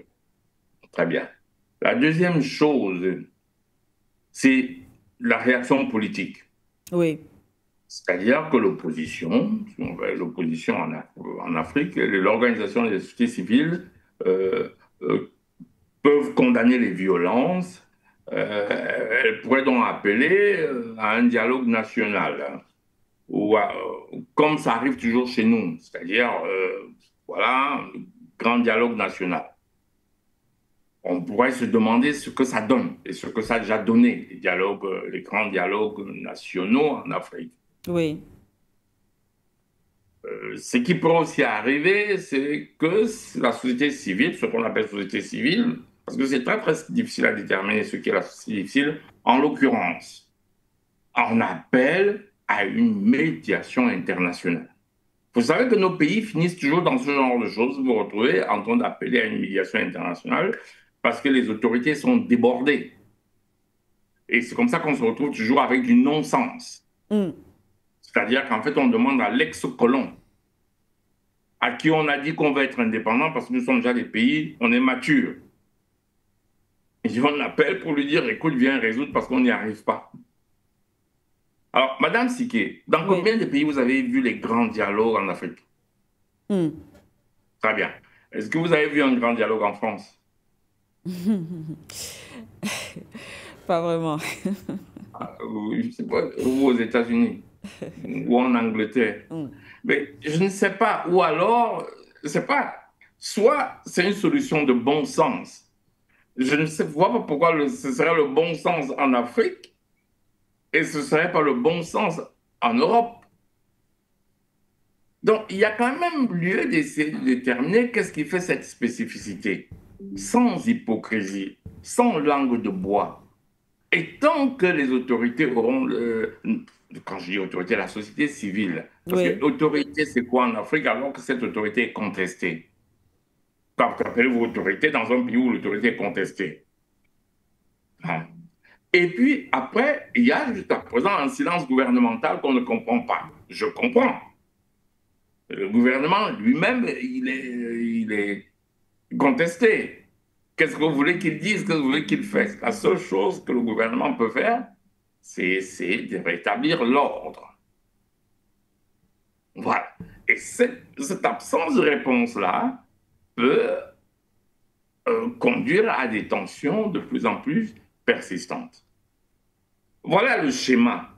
Très bien. La deuxième chose, c'est la réaction politique. Oui. C'est-à-dire que l'opposition, en Afrique, l'organisation des sociétés civiles peuvent condamner les violences. Elles pourraient donc appeler à un dialogue national, comme ça arrive toujours chez nous, c'est-à-dire, voilà, un grand dialogue national. On pourrait se demander ce que ça donne et ce que ça a déjà donné, les grands dialogues nationaux en Afrique. Oui. Ce qui pourrait aussi arriver, c'est que la société civile, ce qu'on appelle société civile, parce que c'est très, très difficile à déterminer ce qu'est la société civile, en l'occurrence, on appelle à une médiation internationale. Vous savez que nos pays finissent toujours dans ce genre de choses. Vous vous retrouvez en train d'appeler à une médiation internationale parce que les autorités sont débordées. Et c'est comme ça qu'on se retrouve toujours avec du non-sens. C'est-à-dire qu'en fait, on demande à l'ex-colon, à qui on a dit qu'on va être indépendant parce que nous sommes déjà des pays, on est mature. Et on l'appelle pour lui dire, écoute, viens résoudre parce qu'on n'y arrive pas. Alors, Madame Siké, dans combien de pays vous avez vu les grands dialogues en Afrique? Très bien. Est-ce que vous avez vu un grand dialogue en France? Pas vraiment. Je ne sais pas, ou aux États-Unis, ou en Angleterre. Mais je ne sais pas, ou alors, c'est pas, soit c'est une solution de bon sens. Je ne vois pas pourquoi ce serait le bon sens en Afrique et ce ne serait pas le bon sens en Europe. Donc, il y a quand même lieu d'essayer de déterminer qu'est-ce qui fait cette spécificité, sans hypocrisie, sans langue de bois. Et tant que les autorités auront, quand je dis autorité, la société civile, parce que l'autorité, c'est quoi en Afrique alors que cette autorité est contestée? Quand vous appelez-vous autorité dans un pays où l'autorité est contestée? Et puis après, il y a jusqu'à présent un silence gouvernemental qu'on ne comprend pas. Je comprends. Le gouvernement lui-même, il est contesté. Qu'est-ce que vous voulez qu'il dise? Qu'est-ce que vous voulez qu'il fasse? La seule chose que le gouvernement peut faire, c'est de rétablir l'ordre. Voilà. Et cette absence de réponse-là peut conduire à des tensions de plus en plus persistante. Voilà le schéma.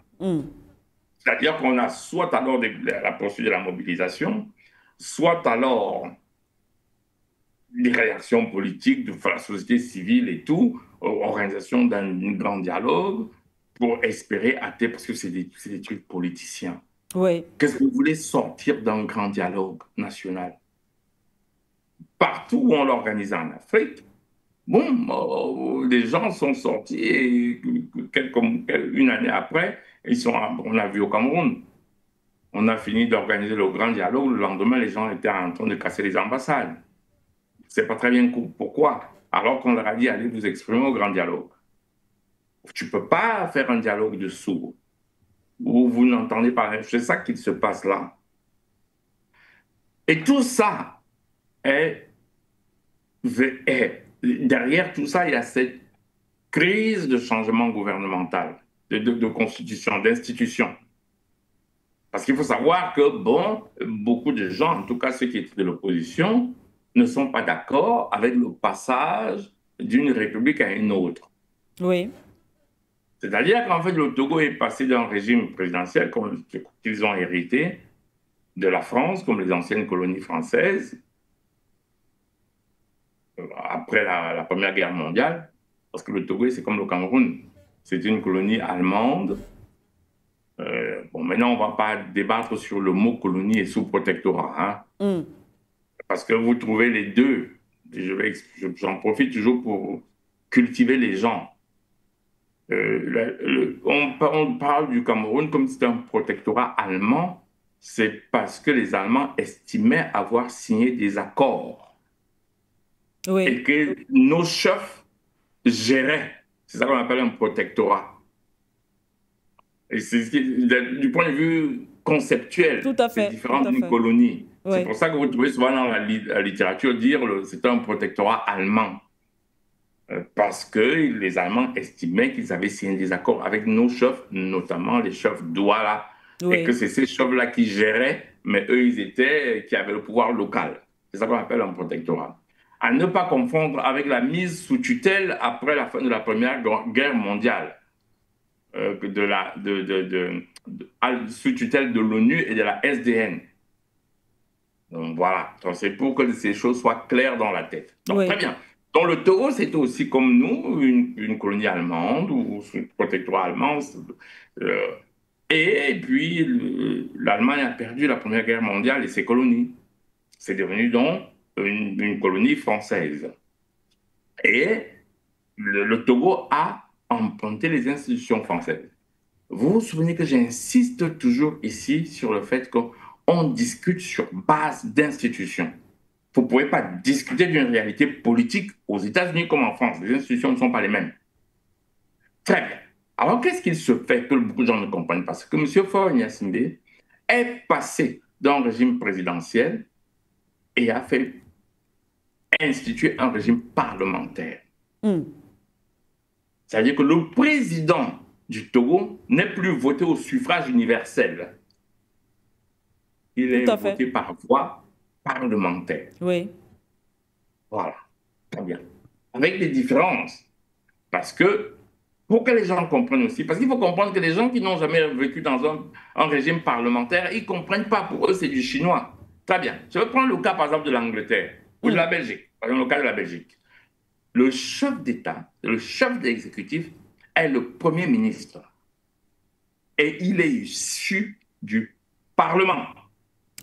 C'est-à-dire qu'on a soit alors la poursuite de la mobilisation, soit alors des réactions politiques de la société civile et tout, organisation d'un grand dialogue pour espérer atteindre, parce que c'est des trucs politiciens. Oui. Qu'est-ce que vous voulez sortir d'un grand dialogue national? Partout où on l'organise en Afrique, bon, les gens sont sortis et une année après, on a vu au Cameroun. On a fini d'organiser le grand dialogue. Le lendemain, les gens étaient en train de casser les ambassades. C'est pas très bien pourquoi. Alors qu'on leur a dit, allez vous exprimer au grand dialogue. Tu peux pas faire un dialogue de sourds où vous n'entendez pas. C'est ça qui se passe là. Et tout ça derrière tout ça, il y a cette crise de changement gouvernemental, de constitution, d'institution. Parce qu'il faut savoir que, bon, beaucoup de gens, en tout cas ceux qui étaient de l'opposition, ne sont pas d'accord avec le passage d'une république à une autre. Oui. C'est-à-dire qu'en fait, le Togo est passé d'un régime présidentiel qu'ils ont hérité de la France, comme les anciennes colonies françaises, après la Première Guerre mondiale, parce que le Togo, c'est comme le Cameroun, c'est une colonie allemande. Bon, maintenant, on ne va pas débattre sur le mot colonie et sous-protectorat, hein, parce que vous trouvez les deux. J'en profite toujours pour cultiver les gens. On parle du Cameroun comme si c'était un protectorat allemand, c'est parce que les Allemands estimaient avoir signé des accords. Oui. Et que nos chefs géraient. C'est ça qu'on appelle un protectorat. Et du point de vue conceptuel, c'est différent d'une colonie. Oui. C'est pour ça que vous trouvez souvent dans la littérature dire que c'est un protectorat allemand. Parce que les Allemands estimaient qu'ils avaient signé des accords avec nos chefs, notamment les chefs Douala, oui. Et que c'est ces chefs-là qui géraient, mais eux, qui avaient le pouvoir local. C'est ça qu'on appelle un protectorat. À ne pas confondre avec la mise sous tutelle après la fin de la Première Guerre mondiale, sous tutelle de l'ONU et de la SDN. Donc voilà, c'est pour que ces choses soient claires dans la tête. Donc oui. Très bien. Donc le Togo, c'était aussi comme nous, une colonie allemande ou un protectorat allemand. Et puis l'Allemagne a perdu la Première Guerre mondiale et ses colonies. C'est devenu donc une colonie française. Et le Togo a emprunté les institutions françaises. Vous vous souvenez que j'insiste toujours ici sur le fait qu'on discute sur base d'institutions. Vous ne pouvez pas discuter d'une réalité politique aux États-Unis comme en France. Les institutions ne sont pas les mêmes. Très bien. Alors, qu'est-ce qu'il se fait que beaucoup de gens ne comprennent pas? C'est que M. Faure-Gnassingbé est passé d'un régime présidentiel et a fait instituer un régime parlementaire. C'est-à-dire que le président du Togo n'est plus voté au suffrage universel. Il est voté par voie parlementaire. Oui. Voilà, très bien. Avec des différences. Parce que, pour que les gens comprennent aussi, parce qu'il faut comprendre que les gens qui n'ont jamais vécu dans un régime parlementaire, ils ne comprennent pas. Pour eux, c'est du chinois. Très bien. Je vais prendre le cas, par exemple, de l'Angleterre ou de la Belgique. Par exemple, le cas de la Belgique. Le chef d'État, le chef de l'exécutif, est le Premier ministre. Et il est issu du Parlement.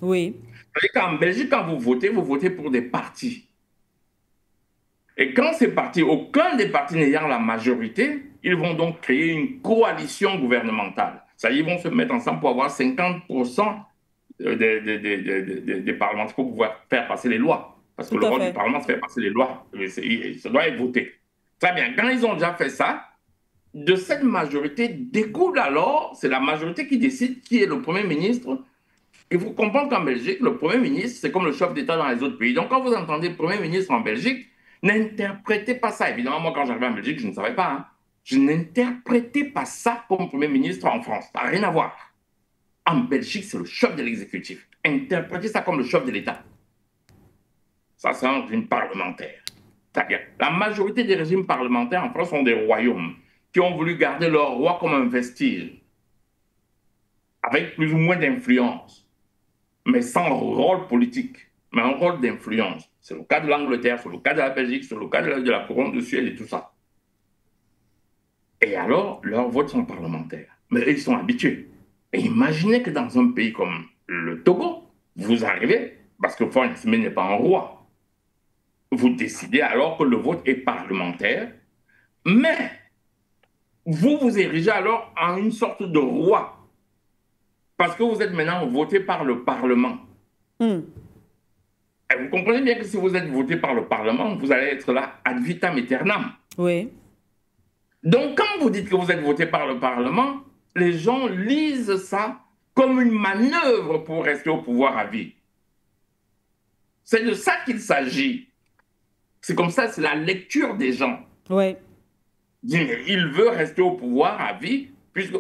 Oui. C'est-à-dire qu'en Belgique, quand vous votez pour des partis. Et quand ces partis, aucun des partis n'ayant la majorité, ils vont donc créer une coalition gouvernementale. C'est-à-dire qu'ils vont se mettre ensemble pour avoir 50% des parlementaires pour pouvoir faire passer les lois. Parce que le rôle du Parlement, c'est faire passer les lois. Ça doit être voté. Très bien. Quand ils ont déjà fait ça, de cette majorité découle alors, c'est la majorité qui décide qui est le Premier ministre. Il faut comprendre qu'en Belgique, le Premier ministre, c'est comme le chef d'État dans les autres pays. Donc, quand vous entendez Premier ministre en Belgique, n'interprétez pas ça. Évidemment, moi, quand j'arrivais en Belgique, je ne savais pas. Hein. Je n'interprétais pas ça comme Premier ministre en France. Ça n'a rien à voir. En Belgique, c'est le chef de l'exécutif. Interprétez ça comme le chef de l'État. Ça, c'est un régime parlementaire. C'est-à-dire, la majorité des régimes parlementaires en France sont des royaumes qui ont voulu garder leur roi comme un vestige, avec plus ou moins d'influence, mais sans rôle politique, mais un rôle d'influence. C'est le cas de l'Angleterre, c'est le cas de la Belgique, c'est le cas de la couronne de Suède et tout ça. Et alors, leurs votes sont parlementaires. Mais ils sont habitués. Et imaginez que dans un pays comme le Togo, vous arrivez, parce que Faure Gnassingbé n'est pas un roi, vous décidez alors que le vote est parlementaire, mais vous vous érigez alors en une sorte de roi, parce que vous êtes maintenant voté par le Parlement. Et vous comprenez bien que si vous êtes voté par le Parlement, vous allez être là ad vitam aeternam. Oui. Donc, quand vous dites que vous êtes voté par le Parlement, les gens lisent ça comme une manœuvre pour rester au pouvoir à vie. C'est de ça qu'il s'agit. C'est comme ça, c'est la lecture des gens. Oui. Il veut rester au pouvoir à vie, puisque,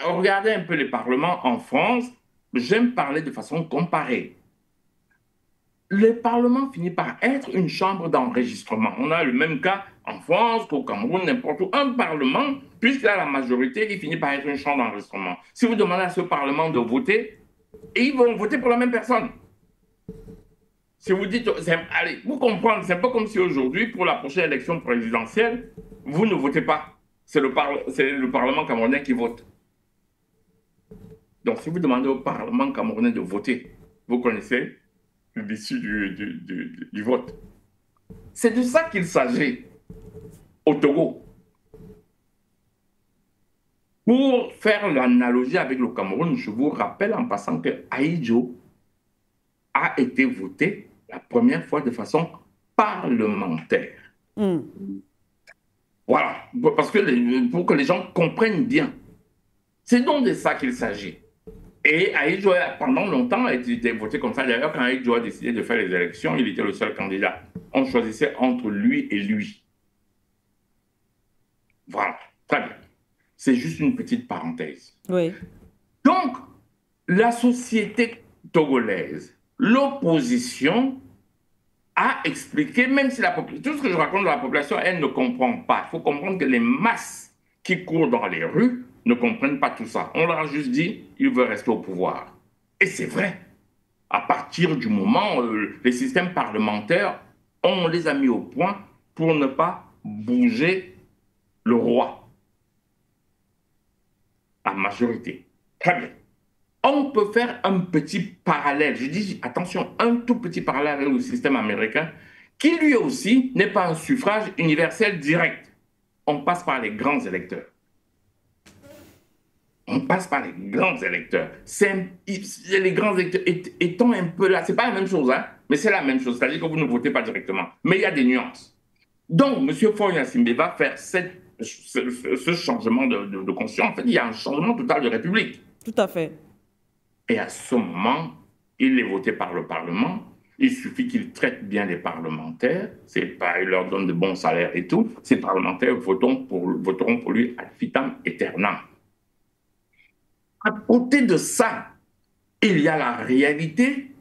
regardez un peu les parlements en France, j'aime parler de façon comparée. Le Parlement finit par être une chambre d'enregistrement. On a le même cas en France qu'au Cameroun, n'importe où. Un Parlement, puisqu'il a la majorité, il finit par être une chambre d'enregistrement. Si vous demandez à ce Parlement de voter, et ils vont voter pour la même personne. Si vous dites, allez, vous comprenez, c'est un peu comme si aujourd'hui, pour la prochaine élection présidentielle, vous ne votez pas. C'est le Parlement camerounais qui vote. Donc, si vous demandez au Parlement camerounais de voter, vous connaissez l'issue du vote. C'est de ça qu'il s'agit au Togo. Pour faire l'analogie avec le Cameroun, je vous rappelle en passant que Ahidjo a été voté la première fois de façon parlementaire. Voilà, parce que pour que les gens comprennent bien. C'est donc de ça qu'il s'agit. Et Ahidjo, pendant longtemps, a été voté comme ça. D'ailleurs, quand Ahidjo a décidé de faire les élections, il était le seul candidat. On choisissait entre lui et lui. Voilà, très bien. C'est juste une petite parenthèse. Oui. Donc, la société togolaise, l'opposition a expliqué, même si tout ce que je raconte de la population, elle ne comprend pas. Il faut comprendre que les masses qui courent dans les rues ne comprennent pas tout ça. On leur a juste dit, ils veulent rester au pouvoir. Et c'est vrai. À partir du moment où les systèmes parlementaires, on les a mis au point pour ne pas bouger le roi. La majorité. Très bien. On peut faire un petit parallèle, je dis attention, un tout petit parallèle avec le système américain, qui lui aussi n'est pas un suffrage universel direct. On passe par les grands électeurs. On passe par les grands électeurs. Les grands électeurs étant un peu là, c'est pas la même chose, hein, mais c'est la même chose, c'est-à-dire que vous ne votez pas directement. Mais il y a des nuances. Donc, M. Faure Gnassingbé va faire ce changement de conscience. En fait, il y a un changement total de république. Tout à fait. Et à ce moment, il est voté par le Parlement. Il suffit qu'il traite bien les parlementaires. Il leur donne de bons salaires et tout. Ces parlementaires voteront pour lui ad vitam aeternam. À côté de ça, il y a la réalité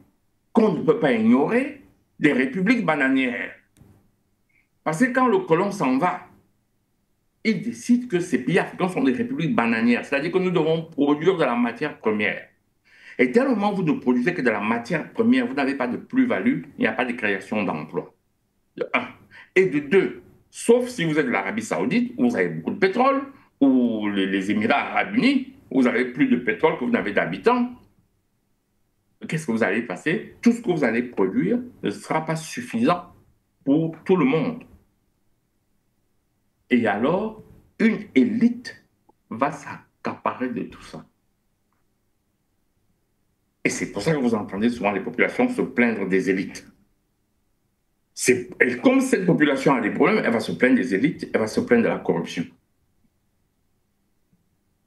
qu'on ne peut pas ignorer des républiques bananières. Parce que quand le colon s'en va, il décide que ces pays africains sont des républiques bananières. C'est-à-dire que nous devons produire de la matière première. Et dès le moment où vous ne produisez que de la matière première, vous n'avez pas de plus-value, il n'y a pas de création d'emplois. De un. Et de deux, sauf si vous êtes de l'Arabie Saoudite, où vous avez beaucoup de pétrole, ou les Émirats Arabes Unis, où vous avez plus de pétrole que vous n'avez d'habitants, qu'est-ce que vous allez passer? Tout ce que vous allez produire ne sera pas suffisant pour tout le monde. Et alors, une élite va s'accaparer de tout ça. Et c'est pour ça que vous entendez souvent les populations se plaindre des élites. Et comme cette population a des problèmes, elle va se plaindre des élites, elle va se plaindre de la corruption.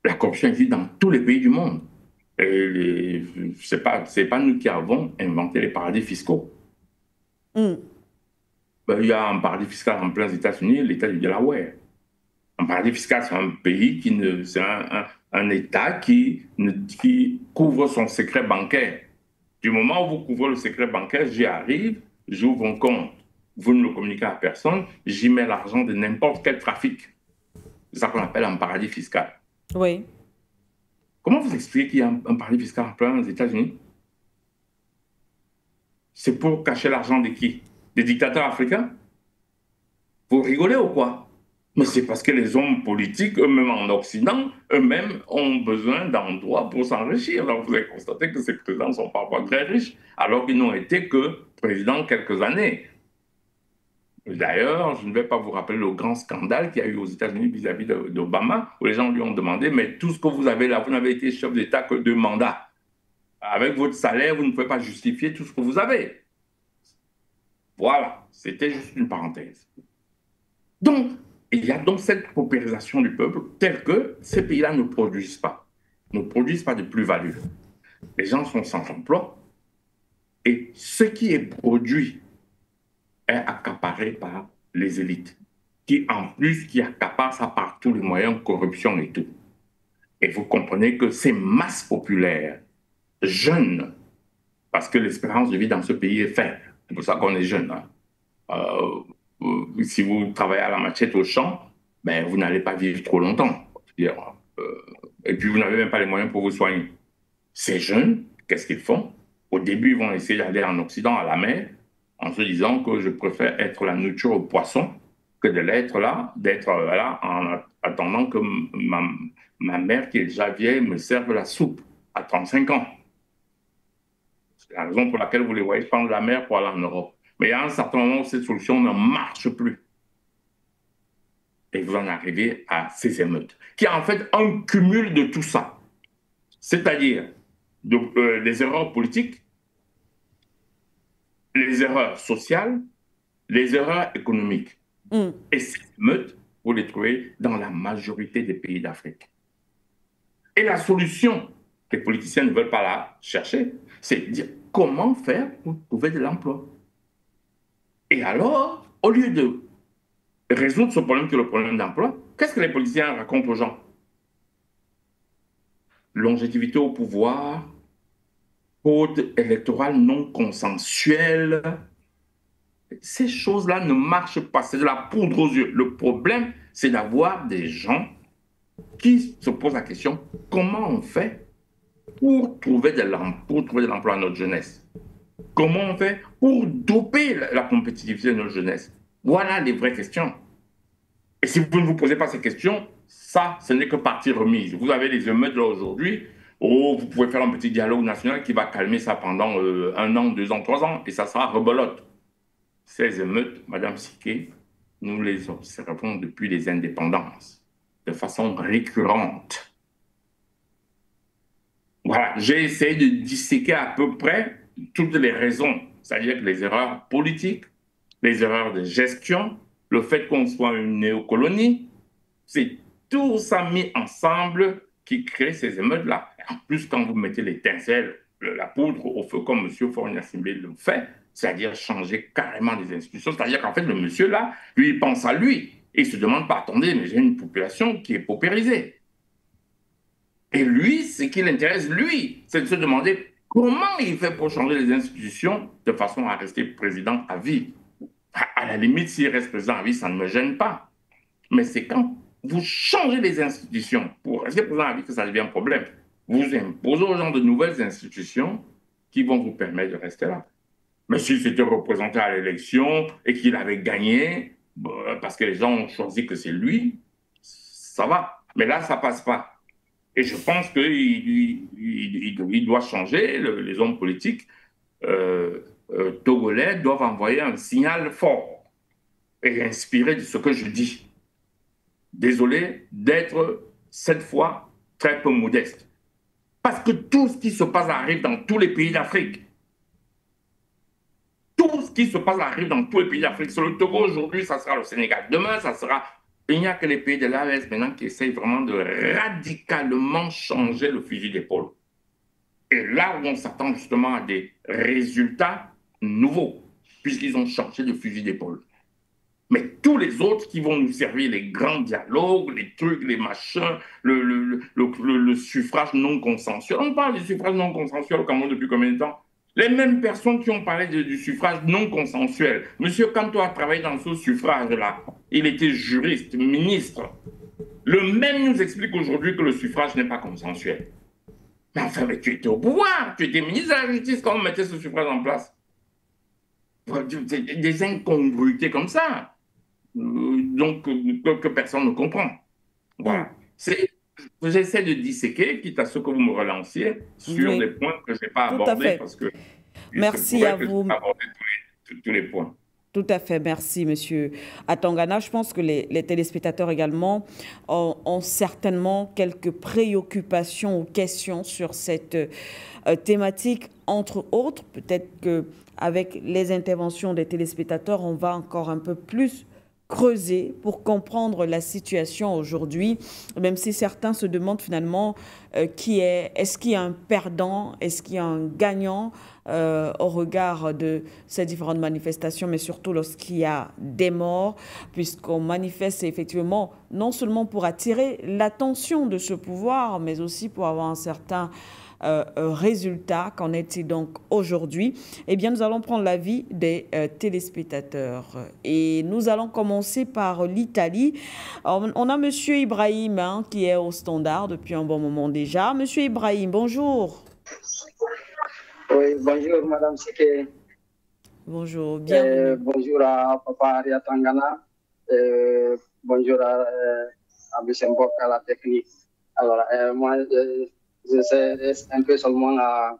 La corruption existe dans tous les pays du monde. Et ce n'est pas nous qui avons inventé les paradis fiscaux. Il y a un paradis fiscal en plein aux États-Unis, l'État du Delaware. Un paradis fiscal, c'est un pays c'est un État qui couvre son secret bancaire. Du moment où vous couvrez le secret bancaire, j'y arrive, j'ouvre un compte. vous ne le communiquez à personne, j'y mets l'argent de n'importe quel trafic. C'est ça qu'on appelle un paradis fiscal. Oui. Comment vous expliquez qu'il y a un paradis fiscal en plein aux États-Unis? C'est pour cacher l'argent de qui? Des dictateurs africains? Vous rigolez ou quoi? Mais c'est parce que les hommes politiques, eux-mêmes en Occident, eux-mêmes ont besoin d'endroits pour s'enrichir. Donc vous avez constaté que ces présidents sont parfois très riches, alors qu'ils n'ont été que présidents quelques années. D'ailleurs, je ne vais pas vous rappeler le grand scandale qu'il y a eu aux États-Unis vis-à-vis d'Obama, où les gens lui ont demandé, mais tout ce que vous avez là, vous n'avez été chef d'État que 2 mandats. Avec votre salaire, vous ne pouvez pas justifier tout ce que vous avez. Voilà, c'était juste une parenthèse. Donc, il y a donc cette paupérisation du peuple telle que ces pays-là ne produisent pas de plus-value. Les gens sont sans emploi et ce qui est produit est accaparé par les élites, qui accaparent ça par tous les moyens, corruption et tout. Et vous comprenez que ces masses populaires, jeunes, parce que l'espérance de vie dans ce pays est faible, c'est pour ça qu'on est jeune. Si vous travaillez à la machette au champ, ben, vous n'allez pas vivre trop longtemps. Et puis vous n'avez même pas les moyens pour vous soigner. Ces jeunes, qu'est-ce qu'ils font? Au début, ils vont essayer d'aller en Occident, à la mer, en se disant que je préfère être la nourriture aux poissons que de d'être là en attendant que ma mère, qui est déjà vieille, me serve la soupe à 35 ans. C'est la raison pour laquelle vous les voyez prendre la mer pour aller en Europe. Mais il y a un certain moment où cette solution ne marche plus. Et vous en arrivez à ces émeutes, qui est en fait un cumul de tout ça. C'est-à-dire les erreurs politiques, les erreurs sociales, les erreurs économiques. Et ces émeutes, vous les trouvez dans la majorité des pays d'Afrique. Et la solution que les politiciens ne veulent pas la chercher, c'est de dire comment faire pour trouver de l'emploi. Et alors, au lieu de résoudre ce problème qui est le problème d'emploi, qu'est-ce que les politiciens racontent aux gens? Longévité au pouvoir, code électoral non consensuel. Ces choses-là ne marchent pas, c'est de la poudre aux yeux. Le problème, c'est d'avoir des gens qui se posent la question, comment on fait pour trouver de l'emploi à notre jeunesse? Comment on fait pour doper la compétitivité de notre jeunesse? Voilà les vraies questions. Et si vous ne vous posez pas ces questions, ça, ce n'est que partie remise. Vous avez les émeutes là aujourd'hui, vous pouvez faire un petit dialogue national qui va calmer ça pendant 1 an, 2 ans, 3 ans, et ça sera rebelote. Ces émeutes, Madame Siké, nous les observons depuis les indépendances, de façon récurrente. Voilà, j'ai essayé de disséquer à peu près toutes les raisons, c'est-à-dire que les erreurs politiques, les erreurs de gestion, le fait qu'on soit une néocolonie, c'est tout ça mis ensemble qui crée ces émeutes-là. En plus, quand vous mettez l'étincelle, la poudre au feu, comme M. Faure-Gnassingbé le fait, c'est-à-dire changer carrément les institutions, c'est-à-dire qu'en fait, le monsieur-là, lui, il pense à lui. Et il se demande pas, attendez, mais j'ai une population qui est paupérisée. Et lui, ce qui l'intéresse, lui, c'est de se demander comment il fait pour changer les institutions de façon à rester président à vie. À la limite, s'il reste président à vie, ça ne me gêne pas. Mais c'est quand vous changez les institutions pour rester président à vie que ça devient un problème. Vous imposez aux gens de nouvelles institutions qui vont vous permettre de rester là. Mais s'il s'était représenté à l'élection et qu'il avait gagné, parce que les gens ont choisi que c'est lui, ça va. Mais là, ça ne passe pas. Et je pense qu'il doit changer, les hommes politiques togolais doivent envoyer un signal fort et inspiré de ce que je dis. Désolé d'être cette fois très peu modeste. Parce que tout ce qui se passe arrive dans tous les pays d'Afrique. Tout ce qui se passe arrive dans tous les pays d'Afrique. Sur le Togo aujourd'hui, ça sera le Sénégal. Demain, ça sera... Il n'y a que les pays de l'AES maintenant qui essayent vraiment de radicalement changer le fusil d'épaule. Et là où on s'attend justement à des résultats nouveaux, puisqu'ils ont changé de fusil d'épaule. Mais tous les autres qui vont nous servir, les grands dialogues, les trucs, les machins, le suffrage non consensuel. On parle du suffrage non consensuel au Cameroun depuis combien de temps? Les mêmes personnes qui ont parlé du suffrage non consensuel. Monsieur Kanto a travaillé dans ce suffrage-là. Il était juriste, ministre. Le même nous explique aujourd'hui que le suffrage n'est pas consensuel. Mais enfin, mais tu étais au pouvoir, tu étais ministre de la Justice quand on mettait ce suffrage en place. Des incongruités comme ça, donc que personne ne comprend. Voilà. J'essaie de disséquer, quitte à ce que vous me relanciez, sur des points que je n'ai pas abordés, parce que merci à vous. Aborder tous les points. Tout à fait, merci Monsieur Atangana. Je pense que les téléspectateurs également ont certainement quelques préoccupations ou questions sur cette thématique, entre autres. Peut-être qu'avec les interventions des téléspectateurs, on va encore un peu plus creuser pour comprendre la situation aujourd'hui, même si certains se demandent finalement est-ce qu'il y a un perdant, est-ce qu'il y a un gagnant au regard de ces différentes manifestations, mais surtout lorsqu'il y a des morts, puisqu'on manifeste effectivement non seulement pour attirer l'attention de ce pouvoir, mais aussi pour avoir un certain résultat. Qu'en est-il donc aujourd'hui? Eh bien, nous allons prendre l'avis des téléspectateurs. Et nous allons commencer par l'Italie. On a M. Ibrahim qui est au standard depuis un bon moment déjà. M. Ibrahim, bonjour. Oui, bonjour, Madame Sike. Bonjour, bienvenue. Bonjour à Papa Aria Tangana. Bonjour à Bissembok à la technique. Alors, moi, j'essaie un peu seulement à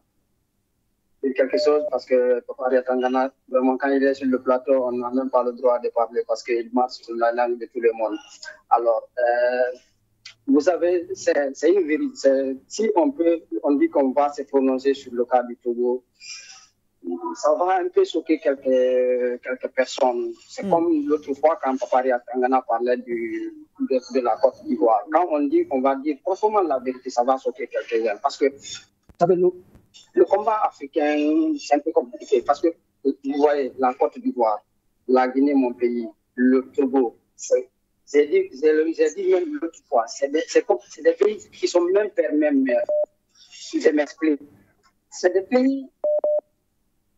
dire quelque chose parce que Papa Aria Tangana, vraiment, quand il est sur le plateau, on n'a même pas le droit de parler parce qu'il marche sur la langue de tout le monde. Alors, vous savez, c'est une vérité. Si on dit qu'on va se prononcer sur le cas du Togo, ça va un peu choquer quelques personnes. C'est comme l'autre fois quand Papa Aria Tangana parlait de la Côte d'Ivoire. Quand on dit qu'on va dire profondément la vérité, ça va choquer quelques-uns. Parce que, vous savez, le combat africain, c'est un peu compliqué. Parce que, vous voyez, la Côte d'Ivoire, la Guinée, mon pays, le Togo, j'ai dit même l'autre fois, c'est des pays qui sont même pères, même mères. Je m'explique. C'est des pays,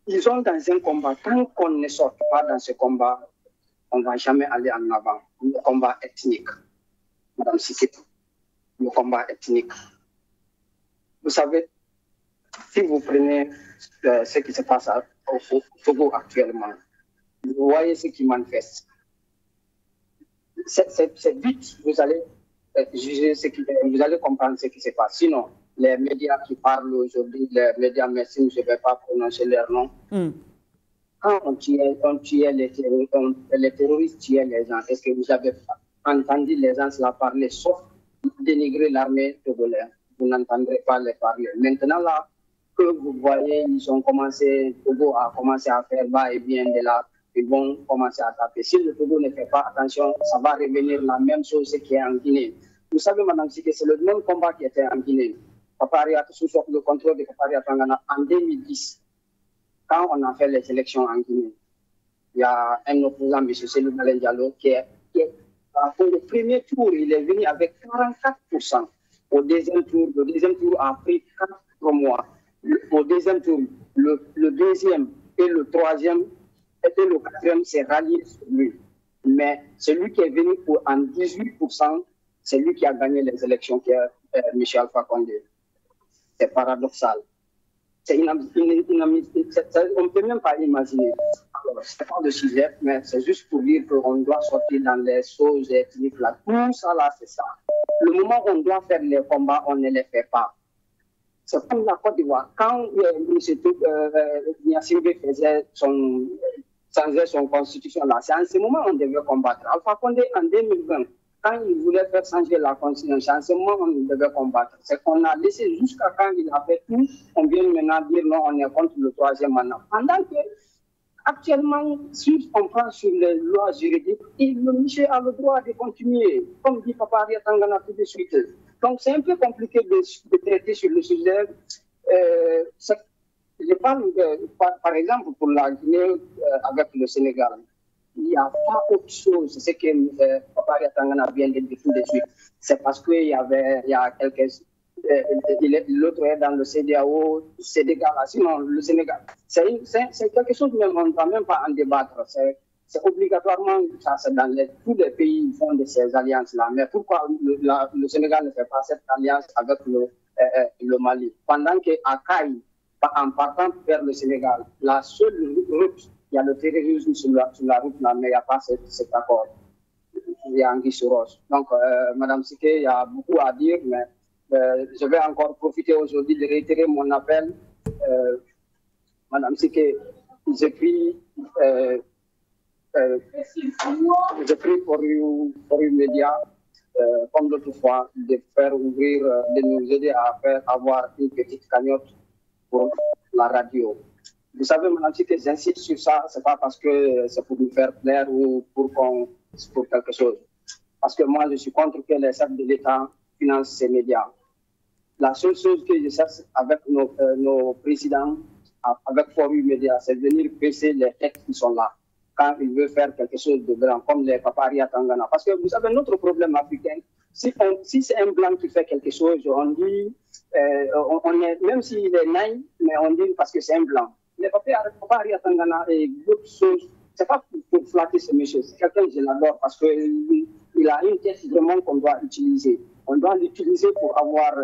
ils sont dans un combat. Tant qu'on ne sort pas dans ce combat, on ne va jamais aller en avant. Le combat ethnique, Madame Sikit, le combat ethnique. Vous savez, si vous prenez ce qui se passe au Togo actuellement, vous voyez ce qui manifeste. C'est vite, vous allez juger vous allez comprendre ce qui se passe. Sinon, les médias qui parlent aujourd'hui, les médias mainstream, je ne vais pas prononcer leur nom. Quand on tuait les terroristes tuaient les gens, est-ce que vous avez entendu les gens la parler, sauf dénigrer l'armée togolaise? Vous n'entendrez pas les parler. Maintenant, là, que vous voyez, Togo a commencé à faire va et bien de là. Ils vont commencer à taper. Si le Togo ne fait pas attention, ça va revenir la même chose qui est en Guinée. Vous savez, Madame Sike, c'est le même combat qui était en Guinée. Papa Aria, sous le contrôle de Papa Aria Tangana, en 2010, quand on a fait les élections en Guinée, il y a un opposant, M. Cellou Dalein Diallo, pour le premier tour, il est venu avec 44%. Au deuxième tour, le deuxième tour a pris 4 mois. Au deuxième tour, le deuxième et le troisième et le quatrième s'est rallié sur lui. Mais celui qui est venu en 18%, c'est lui qui a gagné les élections, qui est Michel Alpha Condé. C'est paradoxal. On ne peut même pas imaginer. Alors, ce n'est pas le sujet, mais c'est juste pour dire qu'on doit sortir dans les choses ethniques là. Tout ça là, c'est ça. Le moment où on doit faire les combats, on ne les fait pas. C'est comme la Côte d'Ivoire. Quand M. Niassingbe changeait son constitution là, c'est en ce moment qu'on devait combattre. Alpha Condé, en 2020, quand il voulait faire changer la constitution, c'est en ce moment qu'on devait combattre. C'est qu'on a laissé jusqu'à quand il a fait tout, on vient maintenant dire non, on est contre le troisième mandat. Pendant que, actuellement, si on prend sur les lois juridiques, le monsieur a le droit de continuer, comme dit Papa Aria Tangana tout de suite. Donc c'est un peu compliqué de traiter sur le sujet. Je parle, par exemple, pour la Guinée avec le Sénégal. Il n'y a pas autre chose. C'est ce que Papa Aria Tangana vient de dire tout de suite. C'est parce qu'il y a quelques l'autre est dans le CEDEAO, Sénégal. Sinon, le Sénégal, c'est quelque chose même, on ne va même pas en débattre. C'est obligatoirement, ça, c'est dans tous les pays qui font de ces alliances-là. Mais pourquoi le Sénégal ne fait pas cette alliance avec le Mali? Pendant qu'à Caille, en partant vers le Sénégal, la seule route, il y a le terrorisme sur la route, là, mais il n'y a pas cet accord. Il y a Anguille sur Roche. Donc, Madame Siké, il y a beaucoup à dire, mais je vais encore profiter aujourd'hui de réitérer mon appel. Madame Siké, j'ai pris pour une média, comme l'autre fois, de faire ouvrir, de nous aider à avoir une petite cagnotte pour la radio. Vous savez, Madame Siké, j'insiste sur ça, c'est pas parce que c'est pour nous faire plaire ou pour quelque chose. Parce que moi, je suis contre que les chefs de l'État financent ces médias. La seule chose que je cherche avec nos présidents, avec Forum Média, c'est de venir baisser les têtes qui sont là quand ils veulent faire quelque chose de grand, comme les Paparia Tangana. Parce que vous savez, notre problème africain, si c'est un blanc qui fait quelque chose, on dit, même s'il est naïf, mais on dit parce que c'est un blanc. Les Paparia Tangana et d'autres choses, c'est pas pour flatter ce monsieur, c'est quelqu'un que je l'adore parce qu'il a une tête vraiment qu'on doit utiliser. On doit l'utiliser pour avoir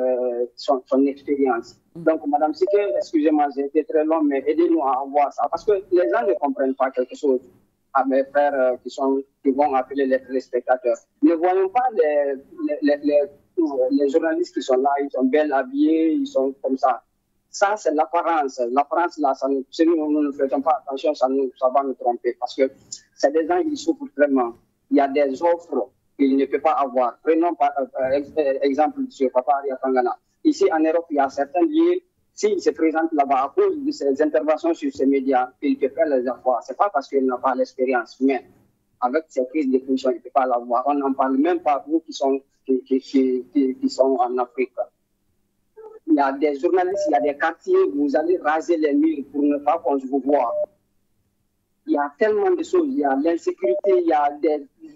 son expérience. Donc, Madame Siké, excusez-moi, j'ai été très long, mais aidez-nous à avoir ça. Parce que les gens ne comprennent pas quelque chose à mes frères qui vont appeler les téléspectateurs. Ne voyons pas les journalistes qui sont là, ils sont bien habillés, ils sont comme ça. Ça, c'est l'apparence. L'apparence, là, si nous ne faisons pas attention, ça va nous tromper. Parce que c'est des gens qui souffrent vraiment. Il y a des offres qu'il ne peut pas avoir. Prenons par exemple sur Papa Aria Tangana. Ici en Europe, il y a certains lieux, s'il se présente là-bas à cause de ses interventions sur ces médias, il peut faire les affaires. Ce n'est pas parce qu'il n'a pas l'expérience, mais avec ses prises de position, il ne peut pas l'avoir. On n'en parle même pas, vous qui sont en Afrique. Il y a des journalistes, il y a des quartiers, vous allez raser les murs pour ne pas qu'on vous voit. Il y a tellement de choses, il y a l'insécurité, il y a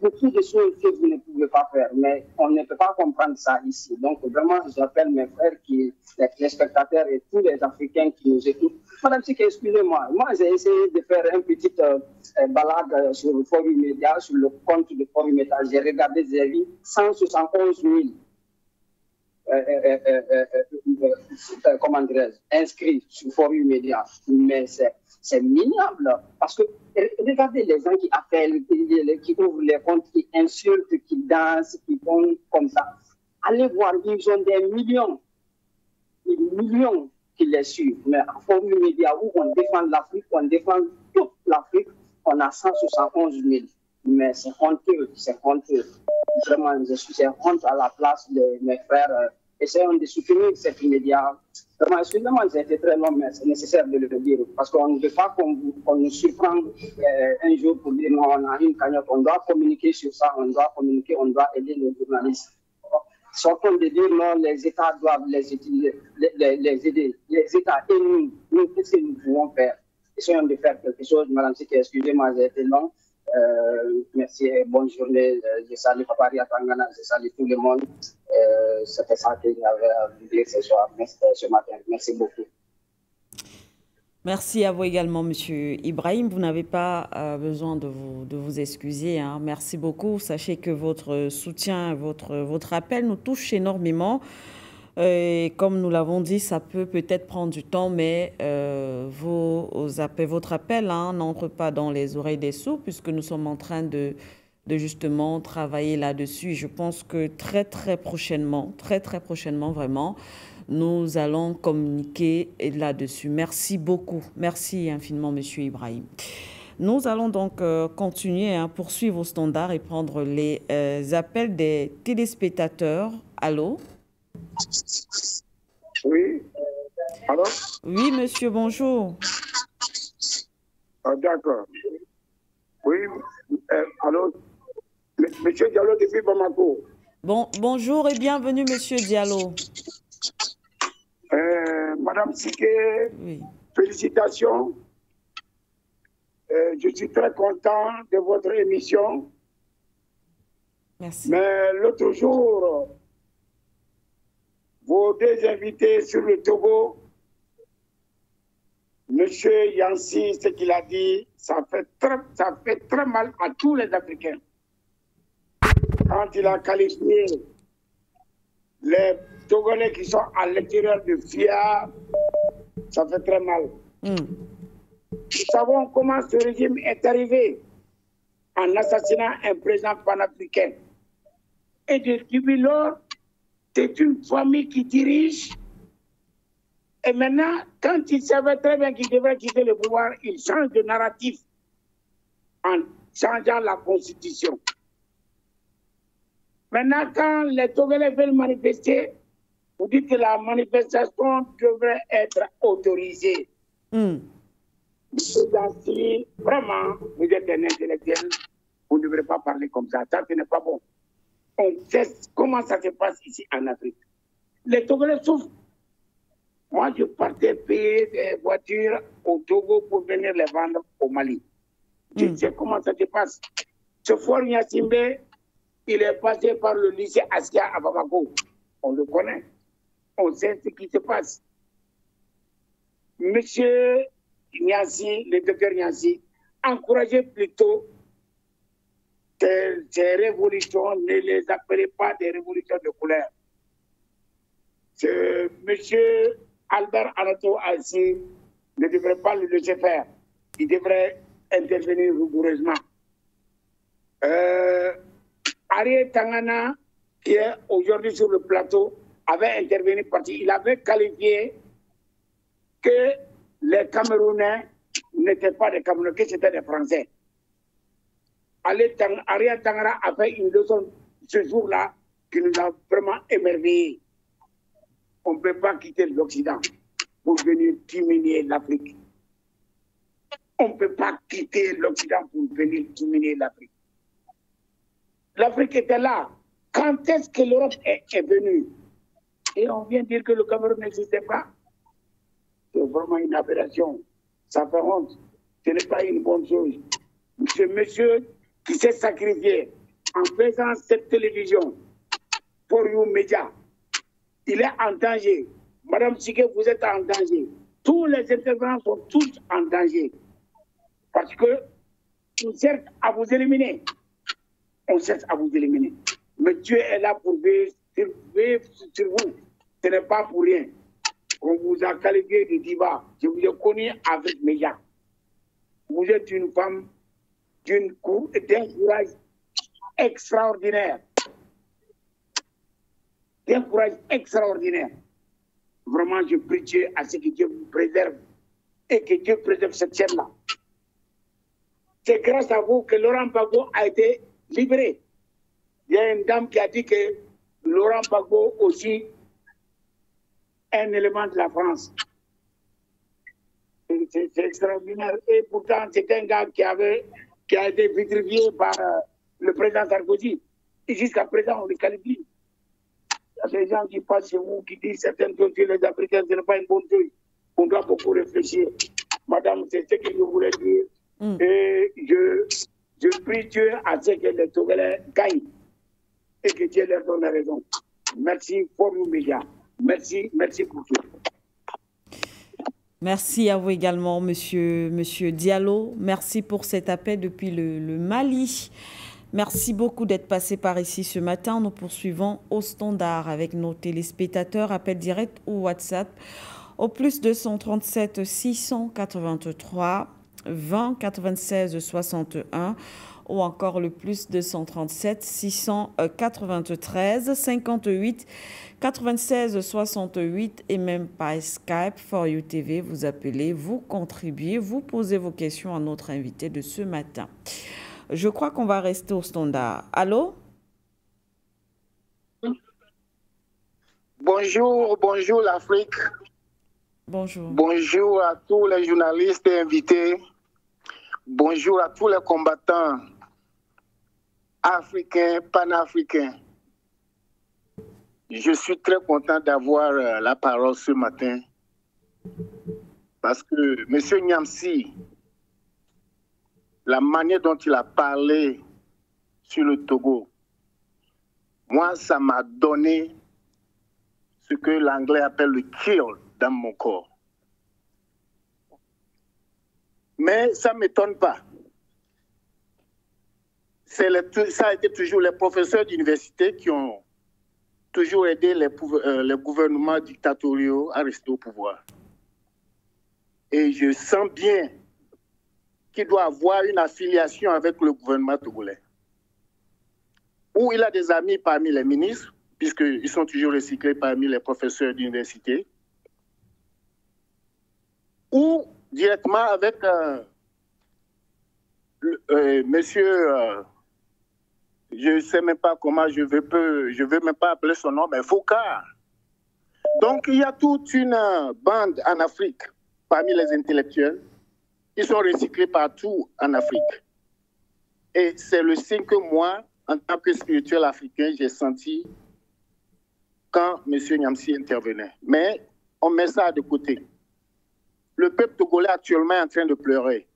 beaucoup de choses que vous ne pouvez pas faire, mais on ne peut pas comprendre ça ici. Donc vraiment, j'appelle mes frères, les téléspectateurs et tous les Africains qui nous écoutent. Madame Siké, excusez-moi, moi j'ai essayé de faire une petite balade sur le Forum Média, sur le compte de Forum Média. J'ai regardé, j'ai vu 171 000 inscrits sur Forum Média, mais c'est minable parce que regardez les gens qui appellent, qui ouvrent les comptes, qui insultent, qui dansent, qui font comme ça. Allez voir, ils ont des millions qui les suivent. Mais à Forum Média où on défend l'Afrique, on défend toute l'Afrique, on a 171 000. Mais c'est honteux, c'est honteux. Vraiment, je suis honte à la place de mes frères. Essayons de soutenir cette média. Vraiment, excusez-moi, j'ai été très long, mais c'est nécessaire de le dire. Parce qu'on ne veut pas qu'on nous surprenne un jour pour dire non, on a une cagnotte. On doit communiquer sur ça, on doit communiquer, on doit aider nos journalistes. Sortons de dire non, les États doivent les aider. Les États et nous, qu'est-ce que nous pouvons faire? Essayons de faire quelque chose. Madame Siké, excusez-moi, j'ai été long. Merci et bonne journée. Je salue Papa Aria Tangana, je salue tout le monde. C'était ça que j'avais à vous dire ce soir, ce matin. Merci beaucoup. Merci à vous également, Monsieur Ibrahim. Vous n'avez pas besoin de vous excuser. Hein. Merci beaucoup. Sachez que votre soutien, votre appel nous touche énormément. Et comme nous l'avons dit, ça peut-être prendre du temps, mais votre appel n'entre pas dans les oreilles des sourds puisque nous sommes en train de justement travailler là-dessus. Et je pense que très prochainement, vraiment, nous allons communiquer là-dessus. Merci beaucoup. Merci infiniment, Monsieur Ibrahim. Nous allons donc continuer à poursuivre au standard et prendre les appels des téléspectateurs. Allô? Oui. Allô? Oui, monsieur, bonjour. D'accord. Oui. Allô? Monsieur Diallo depuis Bamako. Bonjour et bienvenue, monsieur Diallo. Madame Siké, oui. Félicitations. Je suis très content de votre émission. Merci. Mais l'autre jour, vos deux invités sur le Togo, Monsieur Yancy, ce qu'il a dit, ça fait très mal à tous les Africains. Quand il a qualifié les Togolais qui sont à l'intérieur de FIA, ça fait très mal. Nous savons comment ce régime est arrivé en assassinant un président panafricain. Et depuis lors, c'est une famille qui dirige. Et maintenant, quand il savait très bien qu'il devait quitter le pouvoir, il change de narratif en changeant la constitution. Maintenant, quand les Togolais veulent manifester, vous dites que la manifestation devrait être autorisée. Monsieur Yancy, vraiment, vous êtes un intellectuel, vous ne devrez pas parler comme ça. Ça, ce n'est pas bon. On sait comment ça se passe ici en Afrique. Les Togolais souffrent. Moi, je partais payer des voitures au Togo pour venir les vendre au Mali. Je sais comment ça se passe. Ce Faure Gnassingbé, il est passé par le lycée Askia à Bamako. On le connaît. On sait ce qui se passe. Monsieur Yancy, le docteur Yancy, encouragez plutôt ces révolutions, ne les appelez pas des révolutions de couleur. Monsieur Albert Anato Assi ne devrait pas le laisser faire. Il devrait intervenir rigoureusement. Ariel Tangana, qui est aujourd'hui sur le plateau, avait intervenu parce qu'il avait qualifié que les Camerounais n'étaient pas des Camerounais, que c'était des Français. Ariel Tangana a fait une leçon ce jour-là qui nous a vraiment émerveillés. On ne peut pas quitter l'Occident pour venir diminuer l'Afrique. On ne peut pas quitter l'Occident pour venir diminuer l'Afrique. L'Afrique était là. Quand est-ce que l'Europe est venue? Et on vient dire que le Cameroun n'existait pas. C'est vraiment une aberration. Ça fait honte. Ce n'est pas une bonne chose. Ce monsieur qui s'est sacrifié en faisant cette télévision pour You Media, il est en danger. Madame Siké, vous êtes en danger. Tous les intervenants sont tous en danger. Parce que on cherche à vous éliminer. On cherche à vous éliminer. Mais Dieu est là pour veiller sur vous. Ce n'est pas pour rien. On vous a qualifié de diva. Je vous ai connu avec Média. Vous êtes une femme d'un courage extraordinaire. D'un courage extraordinaire. Vraiment, je prie Dieu à ce que Dieu vous préserve et que Dieu préserve cette chaîne-là. C'est grâce à vous que Laurent Gbagbo a été libéré. Il y a une dame qui a dit que Laurent Gbagbo aussi est un élément de la France. C'est extraordinaire. Et pourtant, c'est un gars qui a été vitrifié par le président Sarkozy. Et jusqu'à présent, on le qualifie. Il y a des gens qui passent chez vous, qui disent certaines choses sur les Africains, ce n'est pas une bonne chose. On doit beaucoup réfléchir. Madame, c'est ce que je voulais dire. Et je prie Dieu à ce que les Togolais gagnent et que Dieu leur donne raison. Merci pour nous, médias. Merci pour tout. Merci à vous également, monsieur Diallo. Merci pour cet appel depuis le Mali. Merci beaucoup d'être passé par ici ce matin. Nous poursuivons au standard avec nos téléspectateurs. Appel direct ou WhatsApp au plus 237 683 20 96 61 ou encore le plus 237 693 58 96 68 et même par Skype For You TV. Vous appelez, vous contribuez, vous posez vos questions à notre invité de ce matin. Je crois qu'on va rester au standard. Allô? Bonjour l'Afrique. Bonjour. Bonjour à tous les journalistes et invités. Bonjour à tous les combattants africains, panafricains. Je suis très content d'avoir la parole ce matin parce que M. Niamsi, la manière dont il a parlé sur le Togo, moi, ça m'a donné ce que l'anglais appelle le kill dans mon corps. Mais ça ne m'étonne pas. Ça a été toujours les professeurs d'université qui ont toujours aidé les gouvernements dictatoriaux à rester au pouvoir. Et je sens bien qu'il doit avoir une affiliation avec le gouvernement togolais. Ou il a des amis parmi les ministres, puisqu'ils sont toujours recyclés parmi les professeurs d'université, ou directement avec monsieur, je ne sais même pas comment je veux même pas appeler son nom, mais Foucault. Donc il y a toute une bande en Afrique, parmi les intellectuels, qui sont recyclés partout en Afrique. Et c'est le signe que moi, en tant que spirituel africain, j'ai senti quand M. Nyamsi intervenait. Mais on met ça de côté. Le peuple togolais actuellement est en train de pleurer.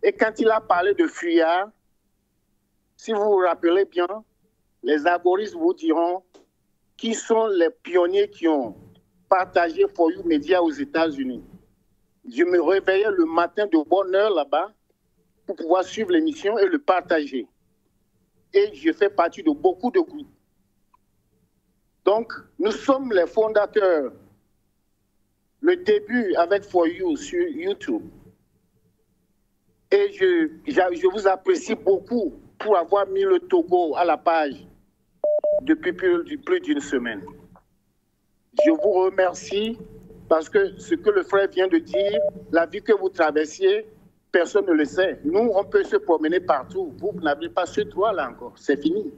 Et quand il a parlé de fuyards, si vous vous rappelez bien, les algorithmes vous diront qui sont les pionniers qui ont partagé For You Media aux États-Unis. Je me réveillais le matin de bonne heure là-bas pour pouvoir suivre l'émission et le partager. Et je fais partie de beaucoup de groupes. Donc, nous sommes les fondateurs. Le début avec For You sur YouTube. Et je vous apprécie beaucoup pour avoir mis le Togo à la page depuis plus d'une semaine. Je vous remercie parce que ce que le frère vient de dire, la vie que vous traversiez, personne ne le sait. Nous, on peut se promener partout. Vous n'avez pas ce droit-là encore. C'est fini.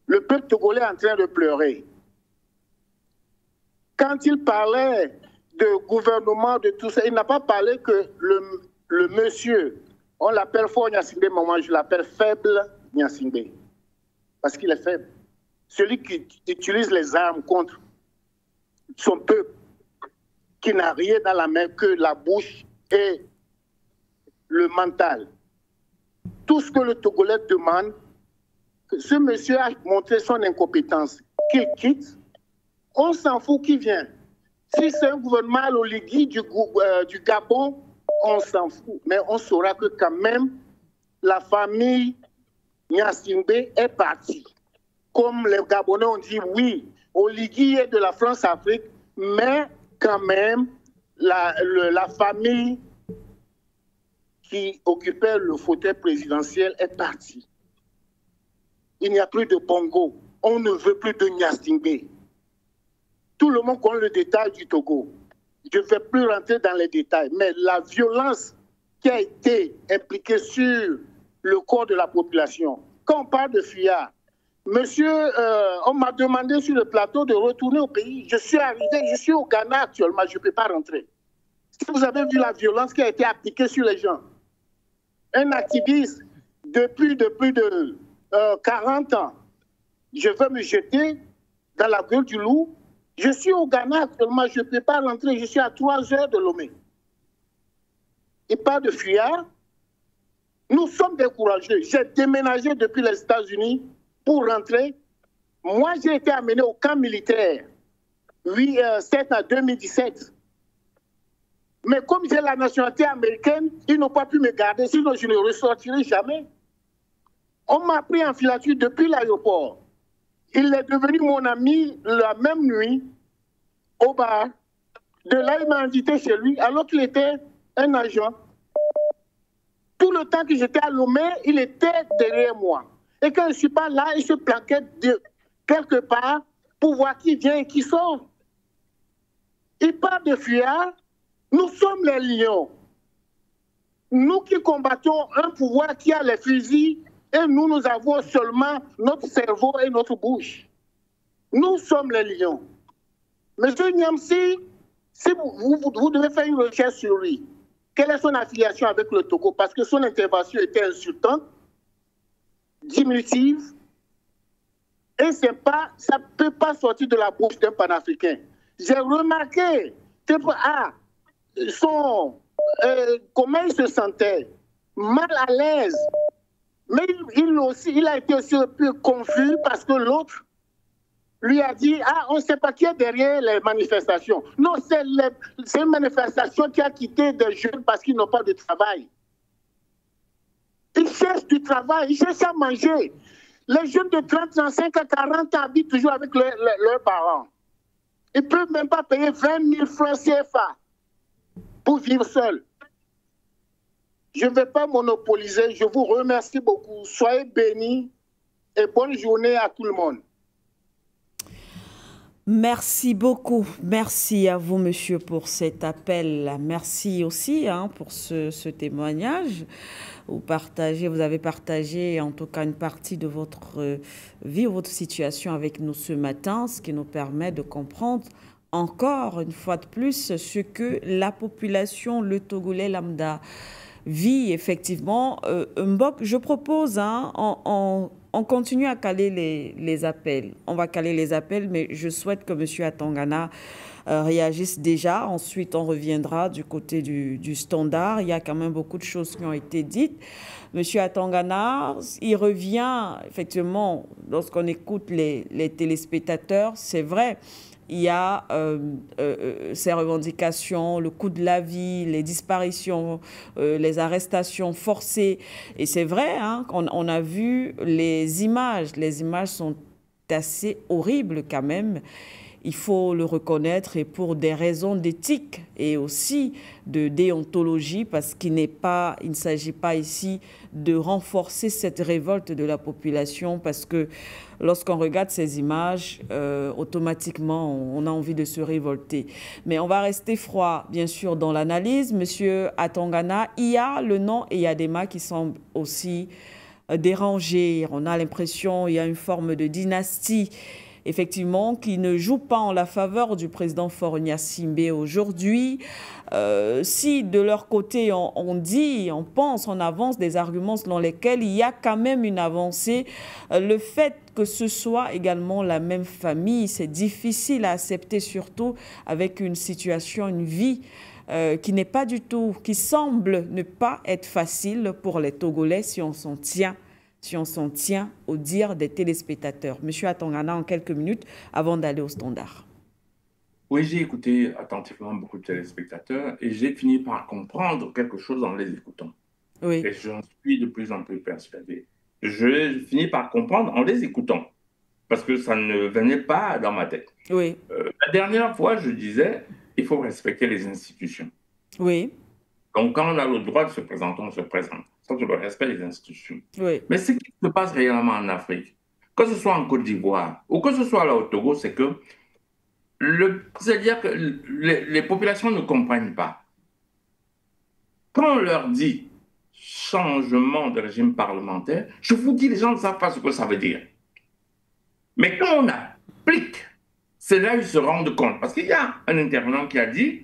Le peuple togolais est en train de pleurer. Quand il parlait de gouvernement, de tout ça, il n'a pas parlé que le monsieur, on l'appelle fort Nyasingbe, mais moi je l'appelle faible Nyasingbe. Parce qu'il est faible. Celui qui utilise les armes contre son peuple, qui n'a rien dans la main que la bouche et le mental. Tout ce que le Togolais demande, ce monsieur a montré son incompétence. Qu'il quitte, on s'en fout qui vient. Si c'est un gouvernement oligui du Gabon, on s'en fout. Mais on saura que quand même, la famille Nyasingbe est partie. Comme les Gabonais ont dit, oui, Oligui est de la France-Afrique, mais quand même, la famille qui occupait le fauteuil présidentiel est partie. Il n'y a plus de Bongo. On ne veut plus de Nyasingbe. Tout le monde connaît le détail du Togo. Je ne vais plus rentrer dans les détails, mais la violence qui a été impliquée sur le corps de la population, quand on parle de fuyards, monsieur, on m'a demandé sur le plateau de retourner au pays. Je suis arrivé, je suis au Ghana actuellement, je ne peux pas rentrer. Si vous avez vu la violence qui a été appliquée sur les gens, un activiste, depuis de 40 ans, je veux me jeter dans la gueule du loup. Je suis au Ghana actuellement, je ne peux pas rentrer, je suis à 3 heures de Lomé. Et pas de fuyards. Nous sommes découragés. J'ai déménagé depuis les États-Unis pour rentrer. Moi, j'ai été amené au camp militaire, 7 à 2017. Mais comme j'ai la nationalité américaine, ils n'ont pas pu me garder, sinon je ne ressortirai jamais. On m'a pris en filature depuis l'aéroport. Il est devenu mon ami la même nuit au bar. De là, il m'a invité chez lui alors qu'il était un agent. Tout le temps que j'étais à Lomé, il était derrière moi. Et quand je ne suis pas là, il se planquait quelque part pour voir qui vient et qui sort. Il parle de fuyards. Nous sommes les lions. Nous qui combattons un pouvoir qui a les fusils, et nous avons seulement notre cerveau et notre bouche. Nous sommes les lions. Monsieur Nyamsi, si vous devez faire une recherche sur lui. Quelle est son affiliation avec le Togo? Parce que son intervention était insultante, diminutive, et ça ne peut pas sortir de la bouche d'un panafricain. J'ai remarqué comment il se sentait, mal à l'aise. Mais il a été aussi un peu confus parce que lui a dit « Ah, on ne sait pas qui est derrière les manifestations. » Non, c'est une manifestation qui a quitté des jeunes parce qu'ils n'ont pas de travail. Ils cherchent du travail, ils cherchent à manger. Les jeunes de 35 à 40 ans habitent toujours avec leurs parents. Ils ne peuvent même pas payer 20 000 francs CFA pour vivre seuls. Je ne vais pas monopoliser. Je vous remercie beaucoup. Soyez bénis et bonne journée à tout le monde. Merci beaucoup. Merci à vous, monsieur, pour cet appel. Merci aussi pour ce témoignage. Vous avez partagé en tout cas une partie de votre vie, votre situation avec nous ce matin, ce qui nous permet de comprendre encore une fois de plus ce que la population, le Togolais lambda, vit effectivement. Mbok, je propose, on continue à caler les appels. On va caler les appels, mais je souhaite que M. Atangana réagisse déjà. Ensuite, on reviendra du côté du standard. Il y a quand même beaucoup de choses qui ont été dites. M. Atangana, il revient, effectivement, lorsqu'on écoute les téléspectateurs, c'est vrai. Il y a ces revendications, le coût de la vie, les disparitions, les arrestations forcées. Et c'est vrai qu'on a vu les images. Les images sont assez horribles quand même. Il faut le reconnaître, et pour des raisons d'éthique et aussi de déontologie, parce qu'il ne s'agit pas ici de renforcer cette révolte de la population, parce que lorsqu'on regarde ces images, automatiquement, on a envie de se révolter. Mais on va rester froid, bien sûr, dans l'analyse. Monsieur Atangana, il y a le nom Eyadema qui semble aussi déranger. On a l'impression qu'il y a une forme de dynastie, effectivement, qui ne joue pas en la faveur du président Faure Gnassingbé aujourd'hui. Si de leur côté, on dit, on pense, on avance des arguments selon lesquels il y a quand même une avancée, le fait que ce soit également la même famille, c'est difficile à accepter, surtout avec une situation, une vie qui n'est pas du tout, qui semble ne pas être facile pour les Togolais si on s'en tient au dire des téléspectateurs. Monsieur Atangana, en quelques minutes, avant d'aller au standard. Oui, j'ai écouté attentivement beaucoup de téléspectateurs et j'ai fini par comprendre quelque chose en les écoutant. Oui. Et j'en suis de plus en plus persuadé. Je finis par comprendre en les écoutant, parce que ça ne venait pas dans ma tête. Oui. La dernière fois, je disais, il faut respecter les institutions. Oui. Donc, quand on a le droit de se présenter, on se présente. Ça, c'est le respect des institutions. Oui. Mais ce qui se passe réellement en Afrique, que ce soit en Côte d'Ivoire ou que ce soit là au Togo, c'est que c'est-à-dire que les populations ne comprennent pas. Quand on leur dit changement de régime parlementaire, je vous dis, les gens ne savent pas ce que ça veut dire. Mais quand on applique, c'est là où ils se rendent compte. Parce qu'il y a un intervenant qui a dit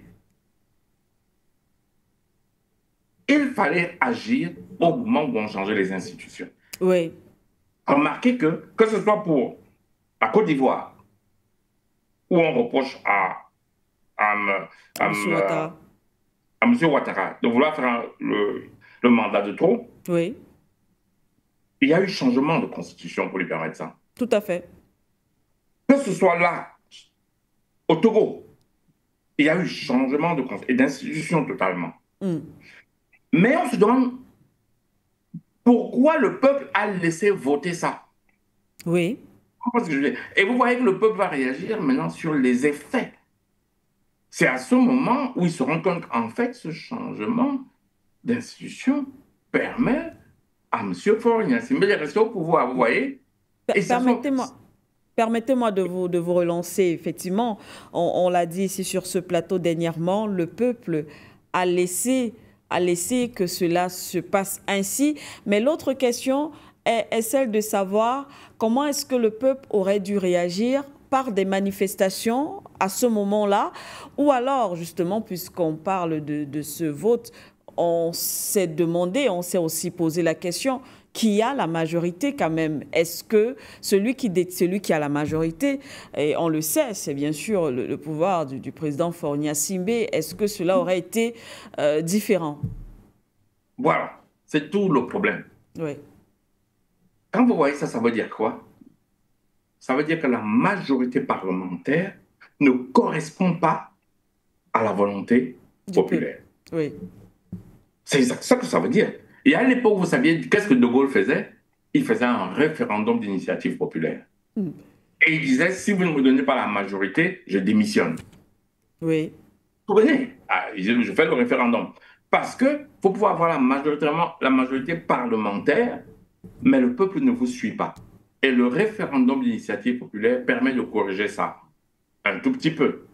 il fallait agir au moment où on changeait les institutions. Oui. Remarquez que ce soit pour la Côte d'Ivoire, où on reproche à M. Ouattara de vouloir faire le mandat de trop, oui, il y a eu changement de constitution pour lui permettre ça. Tout à fait. Que ce soit là, au Togo, il y a eu changement de constitution et d'institution totalement. Mais on se demande pourquoi le peuple a laissé voter ça. Oui. Et vous voyez que le peuple va réagir maintenant sur les effets. C'est à ce moment où ils se rendent compte qu'en fait, ce changement d'institution permet à M. Faure Gnassingbé de rester au pouvoir, vous voyez. Permettez-moi de vous relancer. Effectivement, on l'a dit ici sur ce plateau dernièrement, le peuple a laissé que cela se passe ainsi. Mais l'autre question est celle de savoir comment est-ce que le peuple aurait dû réagir par des manifestations à ce moment-là, ou alors, justement, puisqu'on parle de ce vote, on s'est demandé, on s'est aussi posé la question, qui a la majorité quand même? Est-ce que celui qui a la majorité, et on le sait, c'est bien sûr le pouvoir du président Faure Gnassingbé, est-ce que cela aurait été différent? Voilà, c'est tout le problème. Oui. Quand vous voyez ça, ça veut dire quoi? ça veut dire que la majorité parlementaire ne correspond pas à la volonté populaire. Oui. C'est ça que ça veut dire. Et à l'époque, vous saviez, qu'est-ce que De Gaulle faisait? Il faisait un référendum d'initiative populaire. Et il disait, si vous ne me donnez pas la majorité, je démissionne. Oui. Vous comprenez? Je fais le référendum. Parce qu'il faut pouvoir avoir la majorité parlementaire, mais le peuple ne vous suit pas. Et le référendum d'initiative populaire permet de corriger ça un tout petit peu.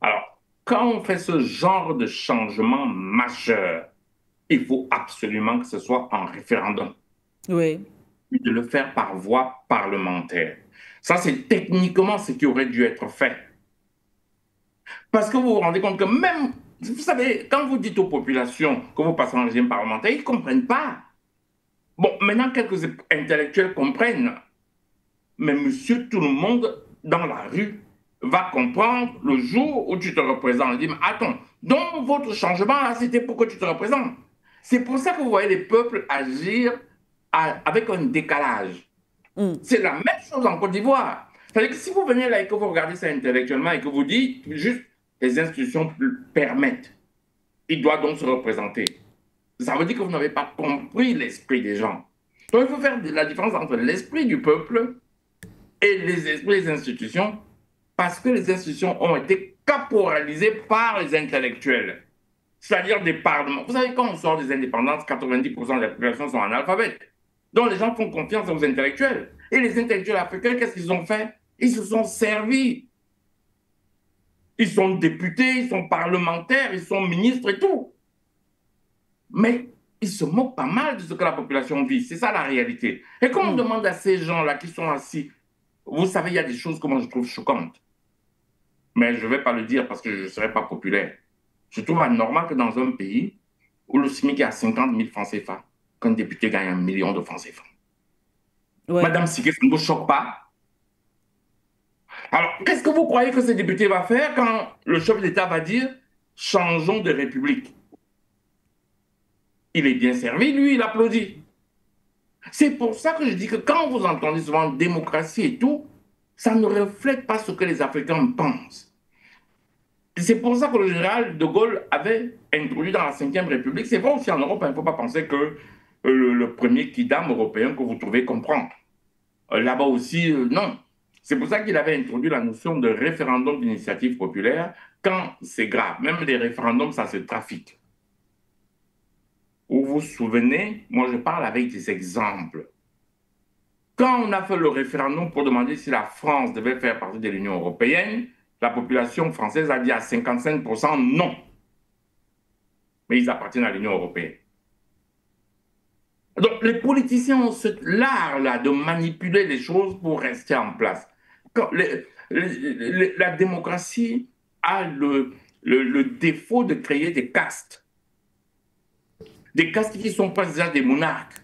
Alors, quand on fait ce genre de changement majeur, il faut absolument que ce soit en référendum. Oui. De le faire par voie parlementaire. Ça, c'est techniquement ce qui aurait dû être fait. Parce que vous vous rendez compte que même, vous savez, quand vous dites aux populations que vous passez en régime parlementaire, ils ne comprennent pas. Bon, maintenant, quelques intellectuels comprennent. Mais monsieur, tout le monde dans la rue va comprendre le jour où tu te représentes. Il dit, mais attends, donc votre changement, là, c'était pour que tu te représentes. C'est pour ça que vous voyez les peuples agir avec un décalage. C'est la même chose en Côte d'Ivoire. C'est-à-dire que si vous venez là et que vous regardez ça intellectuellement et que vous dites juste les institutions permettent, il doit donc se représenter. Ça veut dire que vous n'avez pas compris l'esprit des gens. Donc il faut faire la différence entre l'esprit du peuple et les esprits des institutions, parce que les institutions ont été caporalisées par les intellectuels, c'est-à-dire des parlements. Vous savez, quand on sort des indépendances, 90% de la population sont analphabètes. Donc les gens font confiance aux intellectuels. Et les intellectuels africains, qu'est-ce qu'ils ont fait? Ils se sont servis. Ils sont députés, ils sont parlementaires, ils sont ministres et tout. Mais ils se moquent pas mal de ce que la population vit. C'est ça la réalité. Et quand on demande à ces gens-là qui sont assis, vous savez, il y a des choses que moi je trouve choquantes. Mais je ne vais pas le dire parce que je ne serai pas populaire. Je trouve anormal que dans un pays où le SMIC est à 50 000 francs CFA, qu'un député gagne 1 million de francs CFA. Ouais. Madame Siké, ça ne vous choque pas? Alors, qu'est-ce que vous croyez que ce député va faire quand le chef d'État va dire « changeons de république » ? Il est bien servi, lui, il applaudit. C'est pour ça que je dis que quand vous entendez souvent démocratie et tout, ça ne reflète pas ce que les Africains pensent. C'est pour ça que le général de Gaulle avait introduit dans la Ve République, c'est vrai aussi en Europe, il ne faut pas penser que le premier kidam européen que vous trouvez comprend. Là-bas aussi, non. C'est pour ça qu'il avait introduit la notion de référendum d'initiative populaire quand c'est grave. Même les référendums, ça se trafique. Vous vous souvenez, moi je parle avec des exemples. Quand on a fait le référendum pour demander si la France devait faire partie de l'Union européenne, la population française a dit à 55% non. Mais ils appartiennent à l'Union européenne. Donc les politiciens ont l'art là de manipuler les choses pour rester en place. La démocratie a le défaut de créer des castes. Des castes qui ne sont pas déjà des monarques.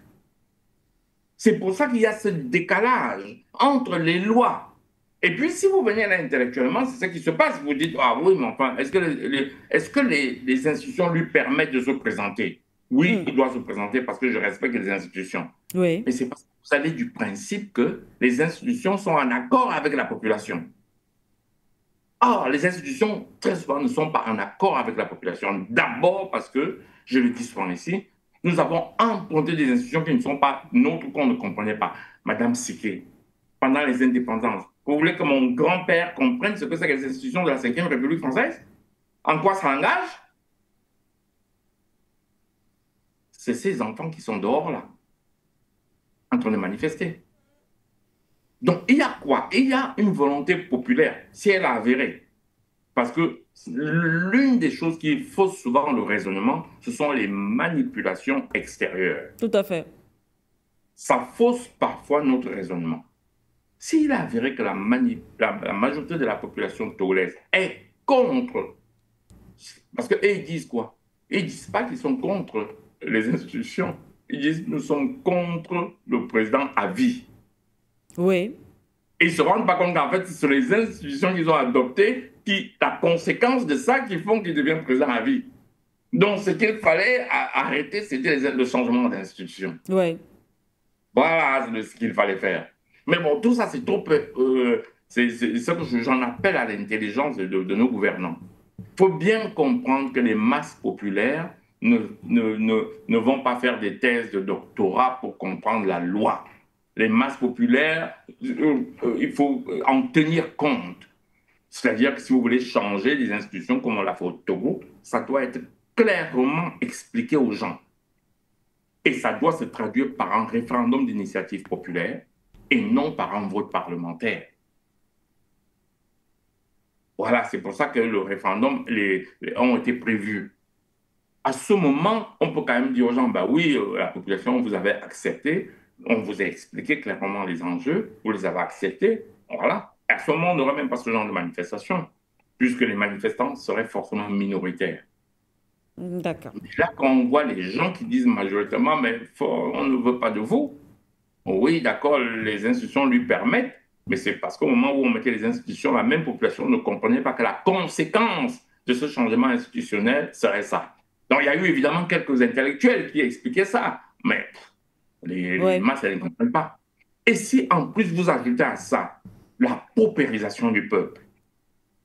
C'est pour ça qu'il y a ce décalage entre les lois. Et puis, si vous venez là intellectuellement, c'est ça qui se passe. Vous dites, ah oui, mais enfin, est-ce que les institutions lui permettent de se présenter? Oui, il doit se présenter parce que je respecte les institutions. Oui. Mais c'est parce que vous allez du principe que les institutions sont en accord avec la population. Or, les institutions, très souvent, ne sont pas en accord avec la population. D'abord parce que, je le dis souvent ici, nous avons emprunté des institutions qui ne sont pas nôtres, qu'on ne comprenait pas. Madame Siké, pendant les indépendances, vous voulez que mon grand-père comprenne ce que c'est que les institutions de la Ve République française? En quoi ça engage? C'est ces enfants qui sont dehors, là, en train de manifester. Donc, il y a quoi? Il y a une volonté populaire, si elle est avérée. Parce que l'une des choses qui fausse souvent le raisonnement, ce sont les manipulations extérieures. Tout à fait. Ça fausse parfois notre raisonnement. S'il est avéré que la majorité de la population togolaise est contre, parce qu'eux, ils disent quoi? Ils ne disent pas qu'ils sont contre les institutions. Ils disent nous sommes contre le président à vie. Oui. Et ils ne se rendent pas compte qu'en fait, ce sont les institutions qu'ils ont adoptées la conséquence de ça qui font qu'il devient président à vie. Donc, ce qu'il fallait arrêter, c'était le changement d'institution. Oui. Voilà ce qu'il fallait faire. Mais bon, tout ça, c'est trop peu. C'est ce que j'en appelle à l'intelligence de nos gouvernants. Il faut bien comprendre que les masses populaires ne vont pas faire des thèses de doctorat pour comprendre la loi. Les masses populaires, il faut en tenir compte. C'est-à-dire que si vous voulez changer des institutions comme on l'a fait au Togo, ça doit être clairement expliqué aux gens. Et ça doit se traduire par un référendum d'initiative populaire et non par un vote parlementaire. Voilà, c'est pour ça que le référendum ont été prévus. À ce moment, on peut quand même dire aux gens, bah oui, la population, vous avez accepté, on vous a expliqué clairement les enjeux, vous les avez acceptés, voilà. À ce moment, on n'aurait même pas ce genre de manifestation, puisque les manifestants seraient forcément minoritaires. D'accord. Là, quand on voit les gens qui disent majoritairement, mais on ne veut pas de vous, oui, d'accord, les institutions lui permettent, mais c'est parce qu'au moment où on mettait les institutions, la même population ne comprenait pas que la conséquence de ce changement institutionnel serait ça. Donc, il y a eu évidemment quelques intellectuels qui expliquaient ça, mais les masses, elles ne comprennent pas. Et si en plus vous ajoutez à ça la paupérisation du peuple,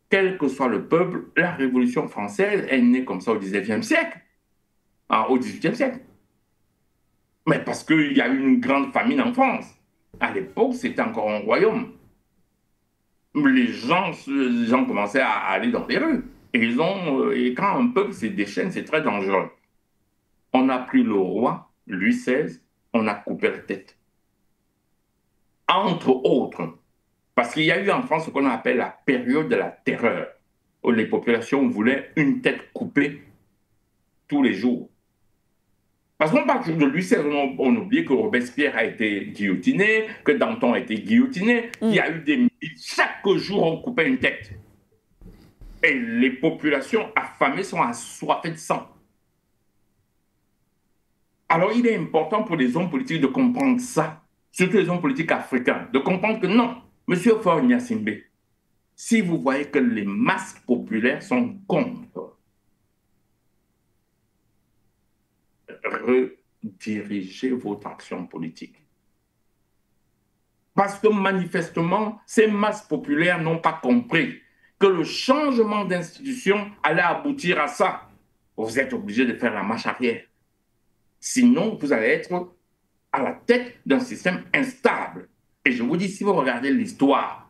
quel que soit le peuple, la Révolution française est née comme ça au XIXe siècle, au XVIIIe siècle. Mais parce qu'il y a eu une grande famine en France. À l'époque, c'était encore un royaume. Les gens commençaient à aller dans les rues. Et quand un peuple se déchaîne, c'est très dangereux. On a pris le roi, Louis XVI, on a coupé la tête. Entre autres, parce qu'il y a eu en France ce qu'on appelle la période de la terreur, où les populations voulaient une tête coupée tous les jours. Parce qu'on parle toujours de Louis XVI, on oublie que Robespierre a été guillotiné, que Danton a été guillotiné, il y a eu des... Chaque jour, on coupait une tête. Et les populations affamées sont assoiffées de sang. Alors, il est important pour les hommes politiques de comprendre ça, surtout les hommes politiques africains, de comprendre que non, M. Faure Gnassingbé, si vous voyez que les masses populaires sont contre, redirigez votre action politique. Parce que manifestement, ces masses populaires n'ont pas compris que le changement d'institution allait aboutir à ça. Vous êtes obligé de faire la marche arrière. Sinon, vous allez être à la tête d'un système instable. Et je vous dis, si vous regardez l'histoire,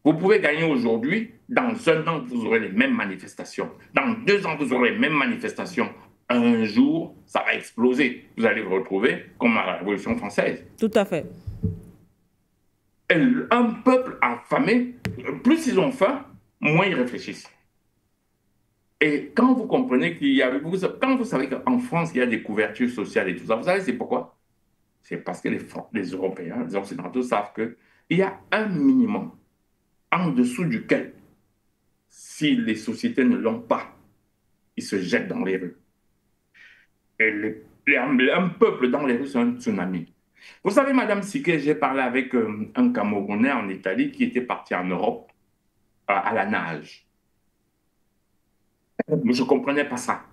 vous pouvez gagner aujourd'hui, dans un an, vous aurez les mêmes manifestations. Dans 2 ans, vous aurez les mêmes manifestations. Un jour, ça va exploser. Vous allez vous retrouver comme à la Révolution française. Tout à fait. Et un peuple affamé, plus ils ont faim, moins ils réfléchissent. Et quand vous comprenez qu'il y a... Quand vous savez qu'en France, il y a des couvertures sociales et tout ça, vous savez c'est pourquoi? C'est parce que les Européens, les Occidentaux savent qu'il y a un minimum en dessous duquel, si les sociétés ne l'ont pas, ils se jettent dans les rues. Et un peuple dans les rues, c'est un tsunami. Vous savez, Madame Siké, j'ai parlé avec un Camerounais en Italie qui était parti en Europe à la nage. Je ne comprenais pas ça.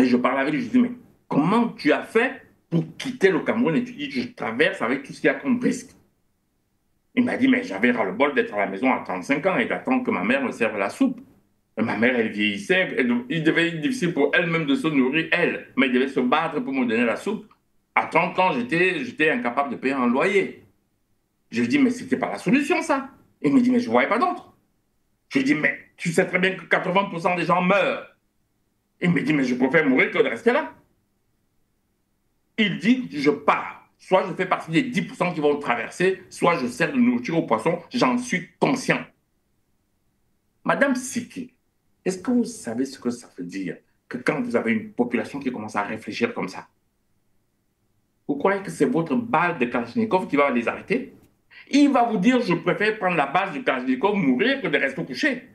Et je parlais avec lui, je dis, mais comment tu as fait pour quitter le Cameroun? Et tu dis, je traverse avec tout ce qu'il y a comme risque. Il m'a dit, mais j'avais ras-le-bol d'être à la maison à 35 ans et d'attendre que ma mère me serve la soupe. Et ma mère, elle vieillissait, il devait être difficile pour elle-même de se nourrir, elle, mais elle devait se battre pour me donner la soupe. À 30 ans, j'étais incapable de payer un loyer. Je lui dis, mais c'était pas la solution, ça. Il me dit, mais je ne voyais pas d'autre. Je lui dis, mais tu sais très bien que 80% des gens meurent. Il me dit, mais je préfère mourir que de rester là. Il dit, je pars. Soit je fais partie des 10% qui vont traverser, soit je sers de nourriture aux poissons, j'en suis conscient. Madame Siki, est-ce que vous savez ce que ça veut dire que quand vous avez une population qui commence à réfléchir comme ça, vous croyez que c'est votre balle de Kalachnikov qui va les arrêter? Il va vous dire, je préfère prendre la balle de Kalachnikov, mourir que de rester couché.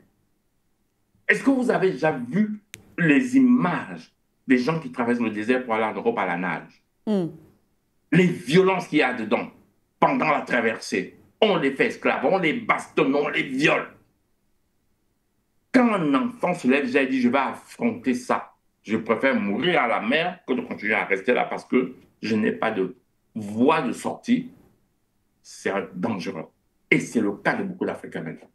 Est-ce que vous avez déjà vu les images des gens qui traversent le désert pour aller en Europe à la nage? Les violences qu'il y a dedans pendant la traversée. On les fait esclaves, on les bastonne, on les viole. Quand un enfant se lève, j'ai dit, je vais affronter ça. Je préfère mourir à la mer que de continuer à rester là parce que je n'ai pas de voie de sortie. c'est dangereux. Et c'est le cas de beaucoup d'Africains maintenant.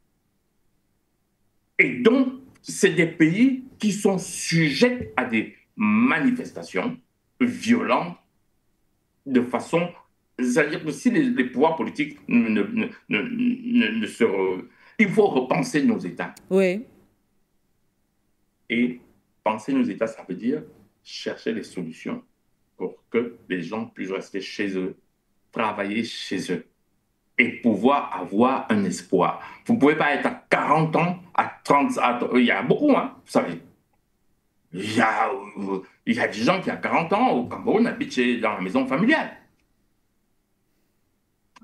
Et donc, c'est des pays qui sont sujets à des manifestations violentes de façon... C'est-à-dire que si les pouvoirs politiques ne se... Il faut repenser nos États. Oui. Et penser nos États, ça veut dire chercher des solutions pour que les gens puissent rester chez eux, travailler chez eux et pouvoir avoir un espoir. Vous ne pouvez pas être à 40 ans, à 30 ans, il y a beaucoup, hein, vous savez. Il y a des gens qui, à 40 ans, au Cameroun, habitent dans la maison familiale.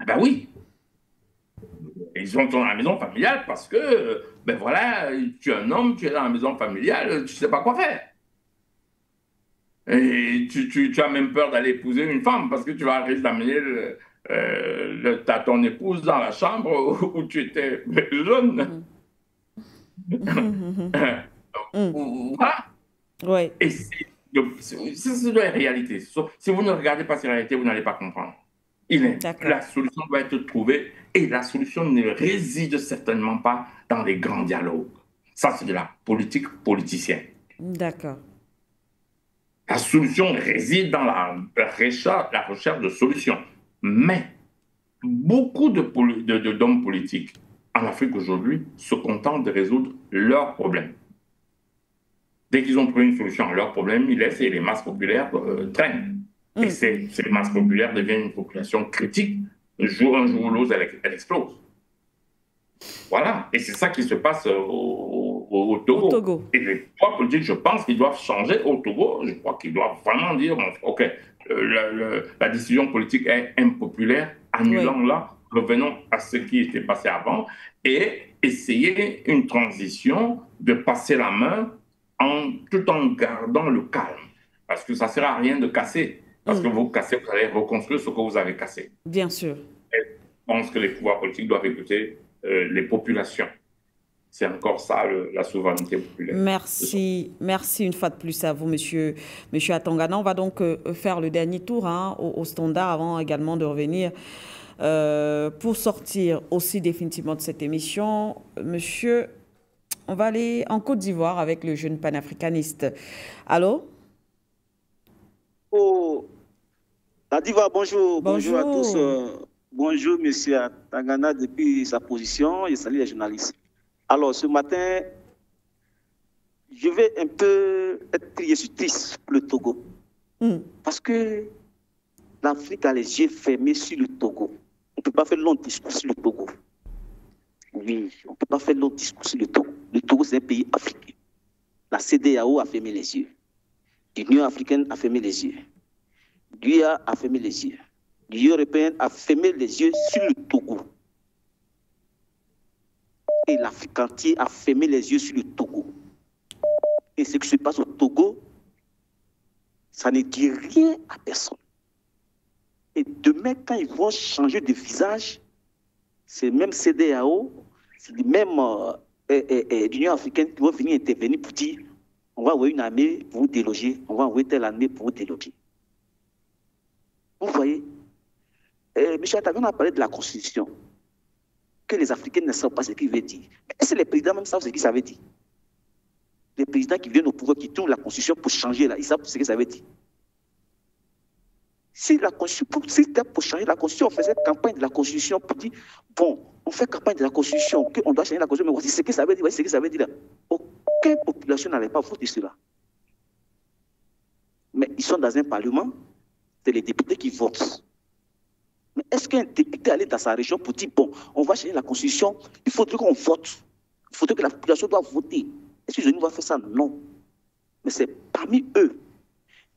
Ben oui. Ils sont dans la maison familiale parce que, ben voilà, tu es un homme, tu es dans la maison familiale, tu ne sais pas quoi faire. Et tu as même peur d'aller épouser une femme parce que tu vas risquer d'amener ton épouse dans la chambre où tu étais jeune. Voilà. Ouais. Et c'est de la réalité. Si vous ne regardez pas ces réalités, vous n'allez pas comprendre. La solution doit être trouvée et la solution ne réside certainement pas dans les grands dialogues. Ça, c'est de la politique politicienne. D'accord. La solution réside dans la recherche de solutions. Mais beaucoup d'hommes politiques en Afrique aujourd'hui se contentent de résoudre leurs problèmes. Dès qu'ils ont trouvé une solution à leurs problèmes, ils laissent et les masses populaires traînent. Et ces masses populaires deviennent une population critique. Un jour ou l'autre, elle explose. Voilà. Et c'est ça qui se passe au Togo. Et les pouvoirs politiques, je pense qu'ils doivent changer au Togo. Je crois qu'ils doivent vraiment dire, OK, la décision politique est impopulaire, annulons-la, revenons à ce qui était passé avant et essayer une transition de passer la main tout en gardant le calme. Parce que ça ne sert à rien de casser. Parce que vous cassez, vous allez reconstruire ce que vous avez cassé. Bien sûr. Et je pense que les pouvoirs politiques doivent écouter les populations. C'est encore ça, la souveraineté populaire. Merci. Merci une fois de plus à vous, monsieur Atangana. On va donc faire le dernier tour au standard avant également de revenir pour sortir aussi définitivement de cette émission. Monsieur, on va aller en Côte d'Ivoire avec le jeune panafricaniste. Allô? Oh, Tadiva, bonjour. Bonjour à tous. Bonjour, monsieur Atangana, depuis sa position. Je salue les journalistes. Alors, ce matin, je vais un peu je suis triste pour le Togo. Parce que l'Afrique a les yeux fermés sur le Togo. On ne peut pas faire long discours sur le Togo. Oui, on ne peut pas faire long discours sur le Togo. Le Togo, c'est un pays africain. La CEDEAO a fermé les yeux. L'Union africaine a fermé les yeux. L'UA a fermé les yeux. L'Union européenne a fermé les yeux sur le Togo. Et l'Afrique entière a fermé les yeux sur le Togo. Et ce qui se passe au Togo, ça ne dit rien à personne. Et demain, quand ils vont changer de visage, c'est même CEDEAO, c'est même l'Union africaine qui vont venir intervenir pour dire on va envoyer une armée pour vous déloger, on va envoyer telle armée pour vous déloger. Vous voyez, M. Atangana a parlé de la Constitution, que les Africains ne savent pas ce qu'il veut dire. Est-ce que les présidents même savent ce que ça veut dire? Les présidents qui viennent au pouvoir, qui trouvent la Constitution pour changer, là, ils savent ce que ça veut dire. Si la Constitution, pour changer la Constitution, on faisait campagne de la Constitution pour dire, bon, on fait campagne de la Constitution, qu'on doit changer la Constitution, mais voici ce que ça veut dire, voici ce que ça veut dire là. Aucune population n'allait pas voter cela. Mais ils sont dans un parlement, c'est les députés qui votent. Mais est-ce qu'un député allait dans sa région pour dire, bon, on va changer la Constitution, il faudrait qu'on vote, il faudrait que la population doit voter. Est-ce que je ne vais faire ça? Non. Mais c'est parmi eux.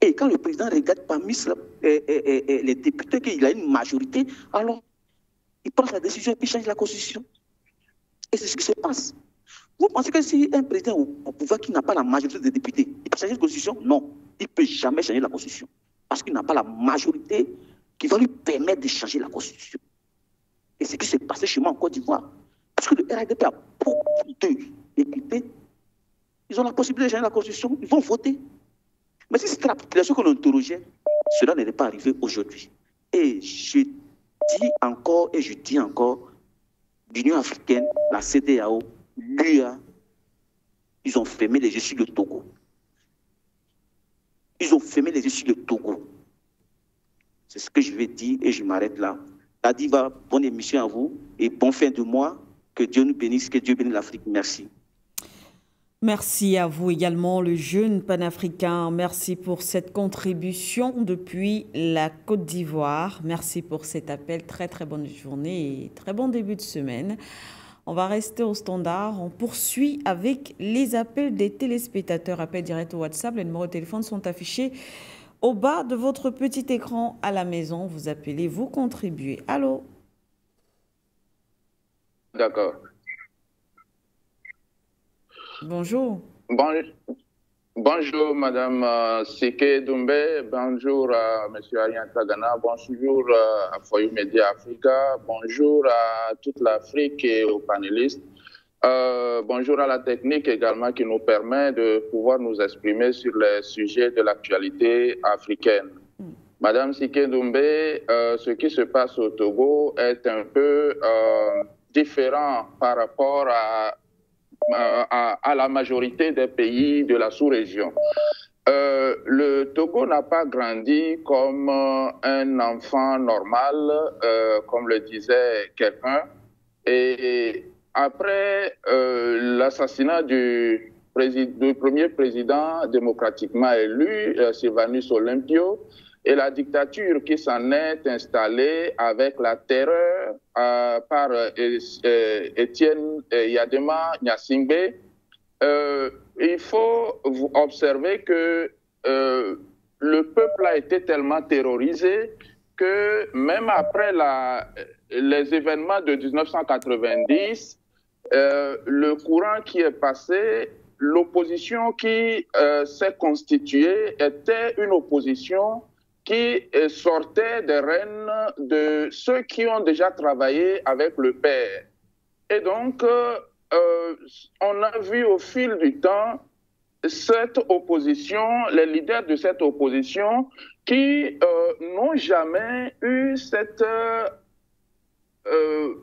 Et quand le président regarde parmi les députés qu'il a une majorité, alors il prend sa décision et puis change la Constitution. Et c'est ce qui se passe. Vous pensez que si un président au pouvoir qui n'a pas la majorité des députés, il peut changer la Constitution? Non, il ne peut jamais changer la Constitution. Parce qu'il n'a pas la majorité qui va lui permettre de changer la Constitution. Et c'est ce qui s'est passé chez moi en Côte d'Ivoire. Parce que le RADP a beaucoup de députés. Ils ont la possibilité de changer la Constitution, ils vont voter. Mais si c'était la population qu'on interrogeait, cela n'allait pas arriver aujourd'hui. Et je dis encore et je dis encore, l'Union africaine, la CEDEAO, l'UA, ils ont fermé les yeux sur le Togo. Ils ont fermé les yeux sur le Togo. C'est ce que je vais dire et je m'arrête là. Adiva, bonne émission à vous et bonne fin de mois. Que Dieu nous bénisse, que Dieu bénisse l'Afrique. Merci. Merci à vous également, le jeune panafricain. Merci pour cette contribution depuis la Côte d'Ivoire. Merci pour cet appel. Très, très bonne journée et très bon début de semaine. On va rester au standard. On poursuit avec les appels des téléspectateurs. Appels directs au WhatsApp. Les numéros de téléphone sont affichés au bas de votre petit écran à la maison. Vous appelez, vous contribuez. Allô? D'accord. Bonjour. Bonjour, Madame Sike Doumbé. Bonjour à Monsieur Ariane Tagana. Bonjour à Foyou Média Africa. Bonjour à toute l'Afrique et aux panélistes. Bonjour à la technique également qui nous permet de pouvoir nous exprimer sur les sujets de l'actualité africaine. Madame Sike Doumbé, ce qui se passe au Togo est un peu différent par rapport à la majorité des pays de la sous-région. Le Togo n'a pas grandi comme un enfant normal, comme le disait quelqu'un. Et après l'assassinat du premier président démocratiquement élu, Sylvanus Olympio, et la dictature qui s'en est installée avec la terreur par Étienne Yadema Gnassingbé, il faut observer que le peuple a été tellement terrorisé que même après les événements de 1990, le courant qui est passé, l'opposition qui s'est constituée était une opposition qui sortait des rênes de ceux qui ont déjà travaillé avec le père. Et donc, on a vu au fil du temps cette opposition, les leaders de cette opposition qui n'ont jamais eu cette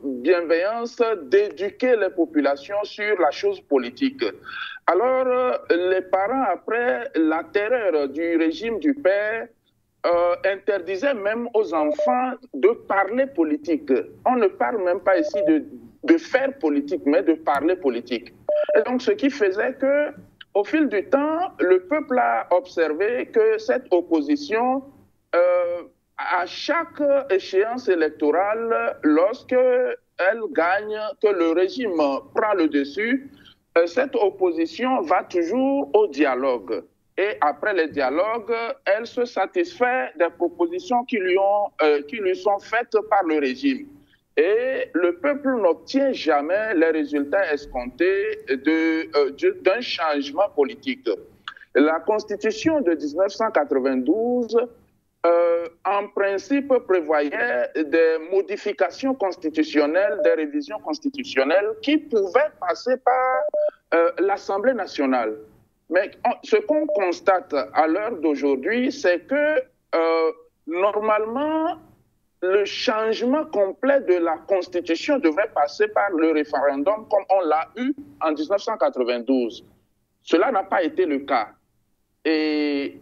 bienveillance d'éduquer les populations sur la chose politique. Alors, les parents, après la terreur du régime du père, interdisait même aux enfants de parler politique. On ne parle même pas ici de faire politique, mais de parler politique. Et donc, ce qui faisait que, au fil du temps, le peuple a observé que cette opposition, à chaque échéance électorale, lorsque elle gagne, que le régime prend le dessus, cette opposition va toujours au dialogue. Et après les dialogues, elle se satisfait des propositions qui lui sont faites par le régime. Et le peuple n'obtient jamais les résultats escomptés d'un changement politique. La Constitution de 1992, en principe, prévoyait des modifications constitutionnelles, des révisions constitutionnelles qui pouvaient passer par l'Assemblée nationale. Mais ce qu'on constate à l'heure d'aujourd'hui, c'est que normalement, le changement complet de la Constitution devrait passer par le référendum comme on l'a eu en 1992. Cela n'a pas été le cas. Et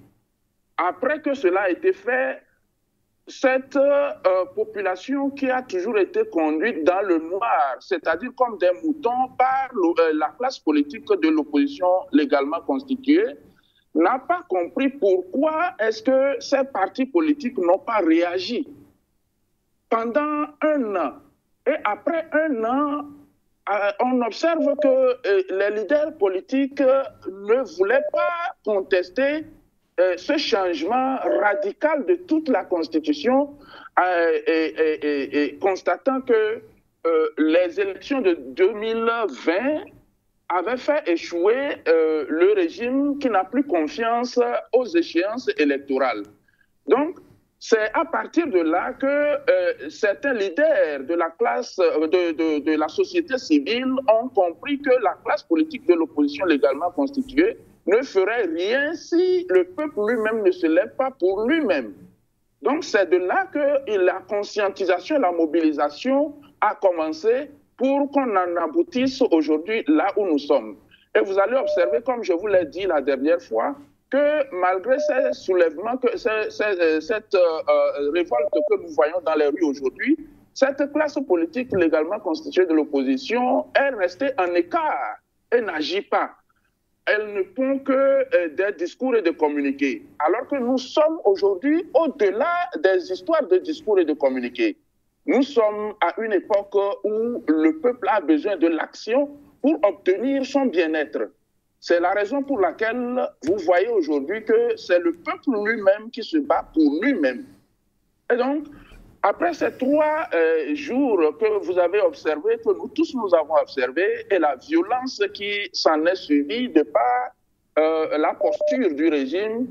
après que cela a été fait, cette population qui a toujours été conduite dans le noir, c'est-à-dire comme des moutons par la classe politique de l'opposition légalement constituée, n'a pas compris pourquoi est-ce que ces partis politiques n'ont pas réagi. Pendant un an, et après un an, on observe que les leaders politiques ne voulaient pas contester ce changement radical de toute la Constitution et constatant que les élections de 2020 avaient fait échouer le régime qui n'a plus confiance aux échéances électorales. Donc, c'est à partir de là que certains leaders de la classe, de la société civile ont compris que la classe politique de l'opposition légalement constituée ne ferait rien si le peuple lui-même ne se lève pas pour lui-même. Donc, c'est de là que la conscientisation, la mobilisation a commencé pour qu'on en aboutisse aujourd'hui là où nous sommes. Et vous allez observer, comme je vous l'ai dit la dernière fois, que malgré ces soulèvements, cette révolte que nous voyons dans les rues aujourd'hui, cette classe politique légalement constituée de l'opposition est restée en écart et n'agit pas. Elle ne pond que des discours et de communiqués. Alors que nous sommes aujourd'hui au-delà des histoires de discours et de communiqués. Nous sommes à une époque où le peuple a besoin de l'action pour obtenir son bien-être. C'est la raison pour laquelle vous voyez aujourd'hui que c'est le peuple lui-même qui se bat pour lui-même. Et donc, après ces 3 jours que vous avez observés, que nous tous nous avons observés, et la violence qui s'en est suivie de par la posture du régime,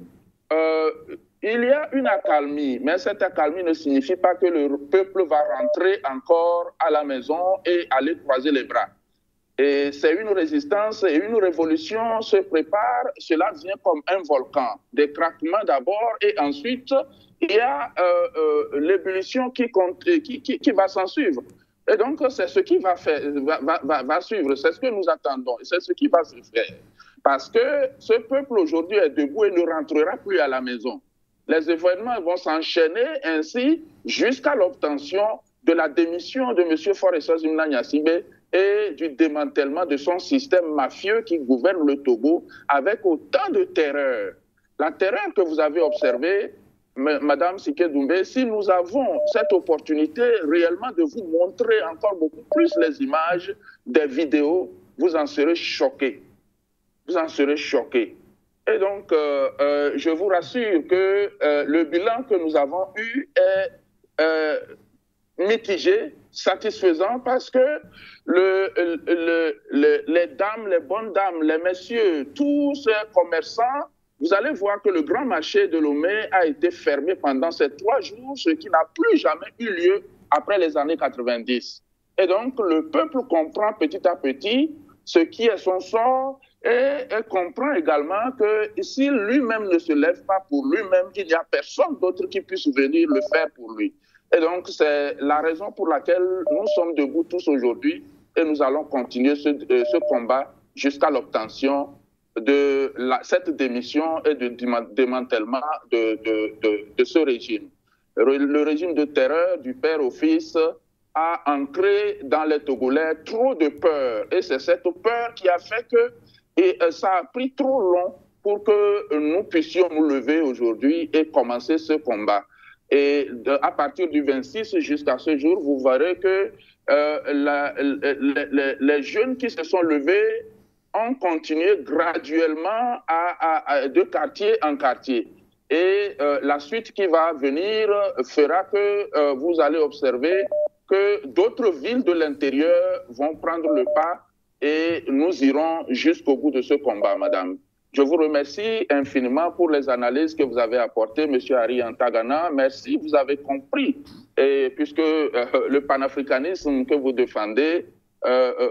il y a une accalmie, mais cette accalmie ne signifie pas que le peuple va rentrer encore à la maison et aller croiser les bras. Et c'est une résistance et une révolution se prépare, cela vient comme un volcan, des craquements d'abord et ensuite il y a l'ébullition qui va s'en suivre. Et donc c'est ce qui va suivre, c'est ce que nous attendons, c'est ce qui va se faire. Parce que ce peuple aujourd'hui est debout et ne rentrera plus à la maison. Les événements vont s'enchaîner ainsi jusqu'à l'obtention de la démission de M. Faure-Essozimna Gnassingbé et du démantèlement de son système mafieux qui gouverne le Togo avec autant de terreur. La terreur que vous avez observée, Madame Sike Doumbé, si nous avons cette opportunité réellement de vous montrer encore beaucoup plus les images des vidéos, vous en serez choqués. Vous en serez choqués. Et donc, je vous rassure que le bilan que nous avons eu est mitigé, satisfaisant, parce que les dames, les bonnes dames, les messieurs, tous ces commerçants, vous allez voir que le grand marché de Lomé a été fermé pendant ces 3 jours, ce qui n'a plus jamais eu lieu après les années 90. Et donc, le peuple comprend petit à petit ce qui est son sort et comprend également que si lui-même ne se lève pas pour lui-même, il n'y a personne d'autre qui puisse venir le faire pour lui. Et donc, c'est la raison pour laquelle nous sommes debout tous aujourd'hui et nous allons continuer ce combat jusqu'à l'obtention de cette démission et du démantèlement de ce régime. Le régime de terreur du père au fils a ancré dans les Togolais trop de peur. Et c'est cette peur qui a fait que ça a pris trop long pour que nous puissions nous lever aujourd'hui et commencer ce combat. Et à partir du 26 jusqu'à ce jour, vous verrez que les jeunes qui se sont levés ont continué graduellement de quartier en quartier. Et la suite qui va venir fera que vous allez observer que d'autres villes de l'intérieur vont prendre le pas et nous irons jusqu'au bout de ce combat, madame. Je vous remercie infiniment pour les analyses que vous avez apportées, M. Ari Antagana. Merci, vous avez compris. Et puisque le panafricanisme que vous défendez,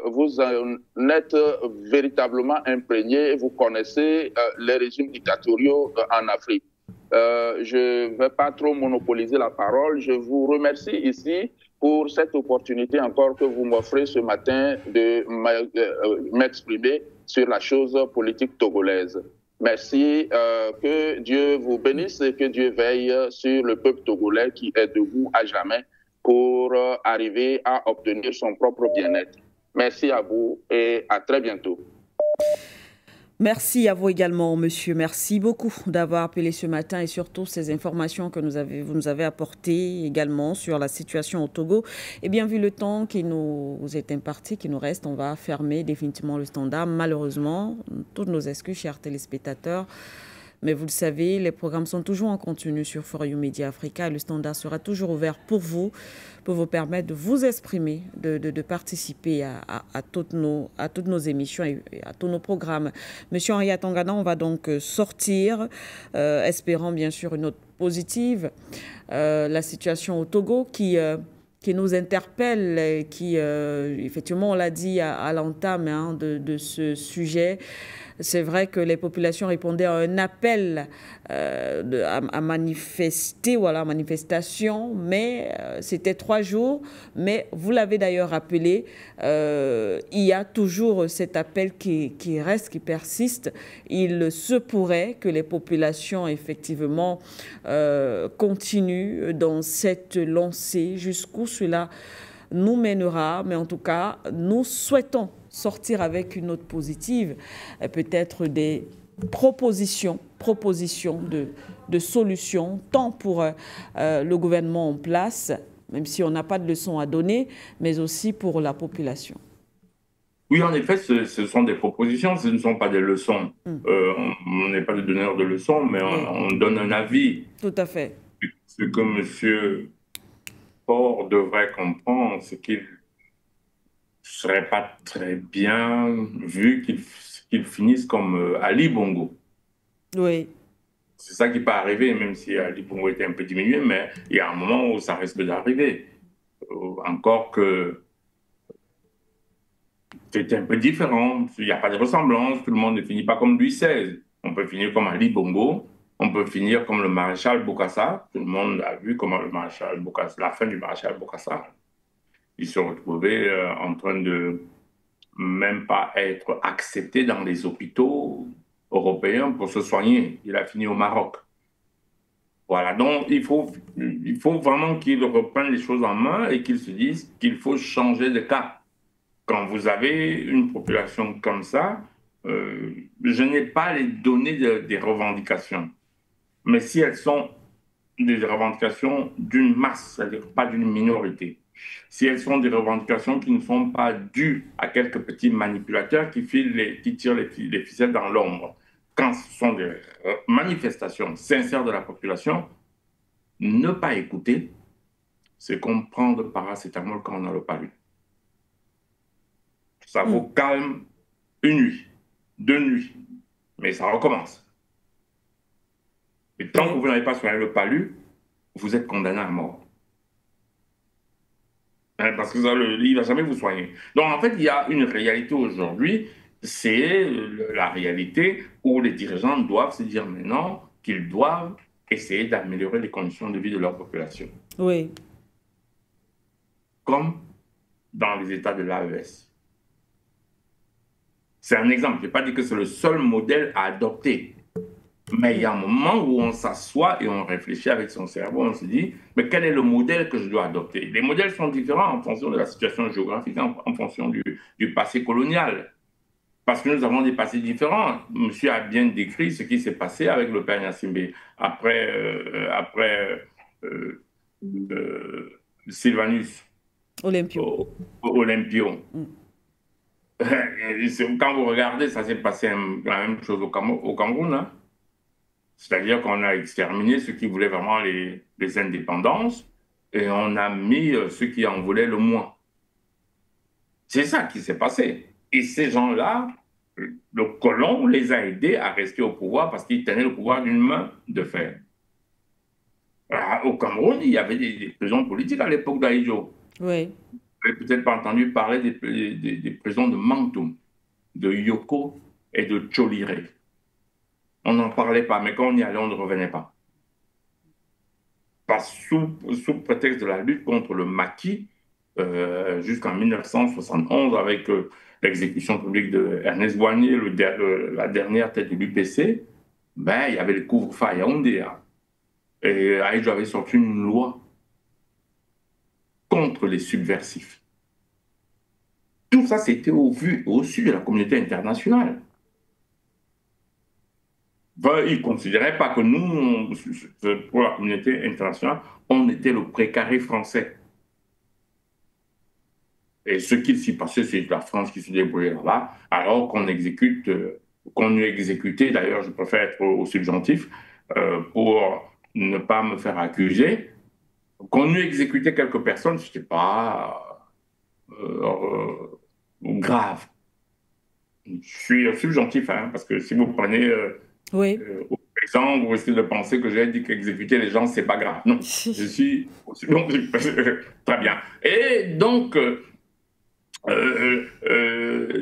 vous en êtes véritablement imprégné et vous connaissez les régimes dictatoriaux en Afrique. Je ne vais pas trop monopoliser la parole. Je vous remercie ici pour cette opportunité encore que vous m'offrez ce matin de m'exprimer sur la chose politique togolaise. Merci, que Dieu vous bénisse et que Dieu veille sur le peuple togolais qui est debout à jamais pour arriver à obtenir son propre bien-être. Merci à vous et à très bientôt. Merci à vous également, monsieur. Merci beaucoup d'avoir appelé ce matin et surtout ces informations que vous nous avez apportées également sur la situation au Togo. Et bien, vu le temps qui nous est imparti, qui nous reste, on va fermer définitivement le standard. Malheureusement, toutes nos excuses, chers téléspectateurs. Mais vous le savez, les programmes sont toujours en continu sur For You Media Africa et le standard sera toujours ouvert pour vous permettre de vous exprimer, de participer à toutes nos émissions et à tous nos programmes. Monsieur Henri Atangana, on va donc sortir, espérant bien sûr une note positive. La situation au Togo qui nous interpelle, qui, effectivement, on l'a dit à l'entame de ce sujet, c'est vrai que les populations répondaient à un appel à manifester, voilà, manifestation, mais c'était 3 jours. Mais vous l'avez d'ailleurs rappelé, il y a toujours cet appel qui reste, qui persiste. Il se pourrait que les populations, effectivement, continuent dans cette lancée jusqu'où cela nous mènera. Mais en tout cas, nous souhaitons sortir avec une note positive, peut-être des propositions de solutions, tant pour le gouvernement en place, même si on n'a pas de leçons à donner, mais aussi pour la population. Oui, en effet, ce sont des propositions, ce ne sont pas des leçons. On n'est pas des donneurs de leçons, mais on donne un avis. Tout à fait. Ce que M. Faure devrait comprendre, c'est qu'il ne serait pas très bien vu qu'il finisse comme Ali Bongo. Oui. C'est ça qui peut arriver, même si Ali Bongo était un peu diminué, mais il y a un moment où ça risque d'arriver. Encore que c'est un peu différent, il n'y a pas de ressemblance, tout le monde ne finit pas comme Louis XVI. On peut finir comme Ali Bongo, on peut finir comme le maréchal Bokassa. Tout le monde a vu comment le maréchal Bokassa, la fin du maréchal Bokassa. Il se retrouvait en train de même pas être accepté dans les hôpitaux européens pour se soigner. Il a fini au Maroc. Voilà, donc il faut vraiment qu'il reprenne les choses en main et qu'il se dise qu'il faut changer de cap. Quand vous avez une population comme ça, je n'ai pas les données des revendications. Mais si elles sont des revendications d'une masse, c'est-à-dire pas d'une minorité, si elles sont des revendications qui ne sont pas dues à quelques petits manipulateurs qui tirent les ficelles dans l'ombre, quand ce sont des manifestations sincères de la population, ne pas écouter, c'est comme prendre paracétamol quand on n'a le palu. Ça vous calme une nuit, 2 nuits, mais ça recommence. Et tant que vous n'avez pas soigné le palu, vous êtes condamné à mort. Parce que il ne va jamais vous soigner. Donc en fait, il y a une réalité aujourd'hui, c'est la réalité où les dirigeants doivent se dire maintenant qu'ils doivent essayer d'améliorer les conditions de vie de leur population. Oui. Comme dans les États de l'AES. C'est un exemple. Je n'ai pas dit que c'est le seul modèle à adopter. Mais il y a un moment où on s'assoit et on réfléchit avec son cerveau. On se dit, mais quel est le modèle que je dois adopter? Les modèles sont différents en fonction de la situation géographique, en fonction du passé colonial. Parce que nous avons des passés différents. Monsieur a bien décrit ce qui s'est passé avec le père Gnassingbé. Après Sylvanus Olympio. Quand vous regardez, ça s'est passé la même chose au Cameroun. Hein? C'est-à-dire qu'on a exterminé ceux qui voulaient vraiment les indépendances et on a mis ceux qui en voulaient le moins. C'est ça qui s'est passé. Et ces gens-là, le colon les a aidés à rester au pouvoir parce qu'ils tenaient le pouvoir d'une main de fer. Alors, au Cameroun, il y avait des prisons politiques à l'époque d'Aïdjo. Oui. Vous n'avez peut-être pas entendu parler des prisons de Mantoum, de Yoko et de Tcholiré. On n'en parlait pas, mais quand on y allait, on ne revenait pas. Sous prétexte de la lutte contre le maquis, jusqu'en 1971, avec l'exécution publique de Ernest Boigné, la dernière tête de l'UPC, ben, il y avait le couvre-feu à Yaoundé. Hein. Et Aïdjo avait sorti une loi contre les subversifs. Tout ça, c'était au vu et au su de la communauté internationale. Ben, ils ne considéraient pas que nous, pour la communauté internationale, on était le précaré français. Et ce qui s'y passait, c'est la France qui se débrouillait là-bas, alors qu'on eût exécuté, d'ailleurs, je préfère être au subjonctif, pour ne pas me faire accuser, qu'on eût exécuté quelques personnes, ce n'était pas grave. Je suis subjonctif, hein, parce que si vous prenez au présent, vous risquez de penser que j'ai dit qu'exécuter les gens, c'est pas grave. Non, je suis subjonctif. Très bien. Et donc,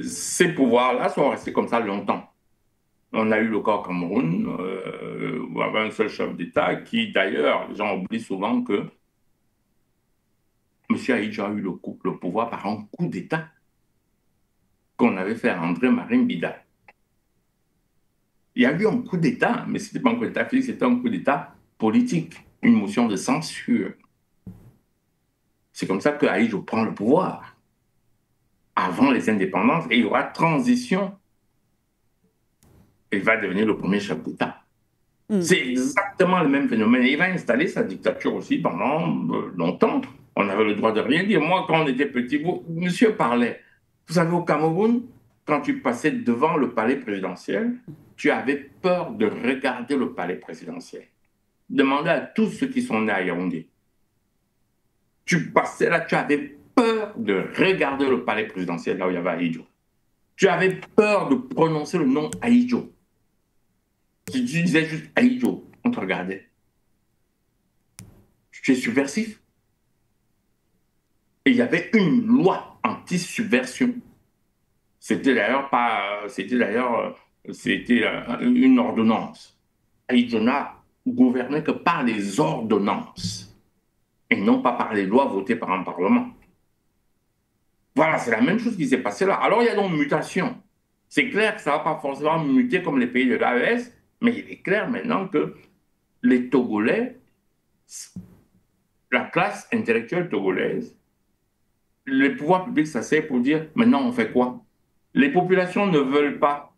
ces pouvoirs-là sont restés comme ça longtemps. On a eu le cas au Cameroun, où il y avait un seul chef d'État qui, d'ailleurs, les gens oublient souvent que M. Ahidjo a eu le pouvoir par un coup d'État qu'on avait fait à André Marine Bida. Il y a eu un coup d'État, mais ce n'était pas un coup d'État physique, c'était un coup d'État politique, une motion de censure. C'est comme ça que Ahidjo prend le pouvoir avant les indépendances et il y aura transition. Il va devenir le premier chef d'État. C'est exactement le même phénomène. Et il va installer sa dictature aussi pendant longtemps. On avait le droit de rien dire. Moi, quand on était petit, monsieur parlait. Vous savez, au Cameroun, quand tu passais devant le palais présidentiel, tu avais peur de regarder le palais présidentiel. Demandez à tous ceux qui sont nés à Yaoundé. Tu passais là, tu avais peur de regarder le palais présidentiel là où il y avait Ahidjo. Tu avais peur de prononcer le nom Ahidjo. Si tu disais juste Ahidjo, on te regardait. Tu es subversif. Et il y avait une loi anti-subversion. C'était d'ailleurs une ordonnance. Ahidjo n'a gouverné que par les ordonnances et non pas par les lois votées par un parlement. Voilà, c'est la même chose qui s'est passée là. Alors il y a donc mutation. C'est clair que ça ne va pas forcément muter comme les pays de l'AES, mais il est clair maintenant que les Togolais, la classe intellectuelle togolaise, les pouvoirs publics s'asseyent pour dire maintenant on fait quoi? Les populations ne veulent pas.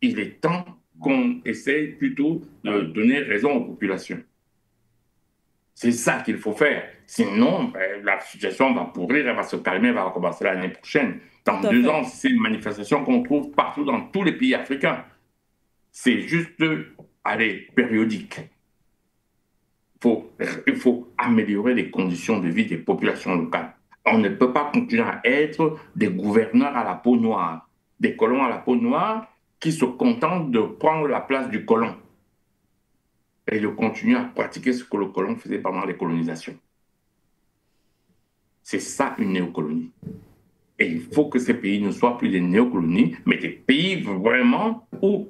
Il est temps qu'on essaye plutôt de donner raison aux populations. C'est ça qu'il faut faire. Sinon, la situation va pourrir, elle va se calmer, elle va recommencer l'année prochaine. Dans 2 ans, c'est une manifestation qu'on trouve partout dans tous les pays africains. C'est juste, périodique. Il faut améliorer les conditions de vie des populations locales. On ne peut pas continuer à être des gouverneurs à la peau noire, des colons à la peau noire qui se contentent de prendre la place du colon et de continuer à pratiquer ce que le colon faisait pendant les colonisations. C'est ça une néocolonie. Et il faut que ces pays ne soient plus des néocolonies, mais des pays vraiment où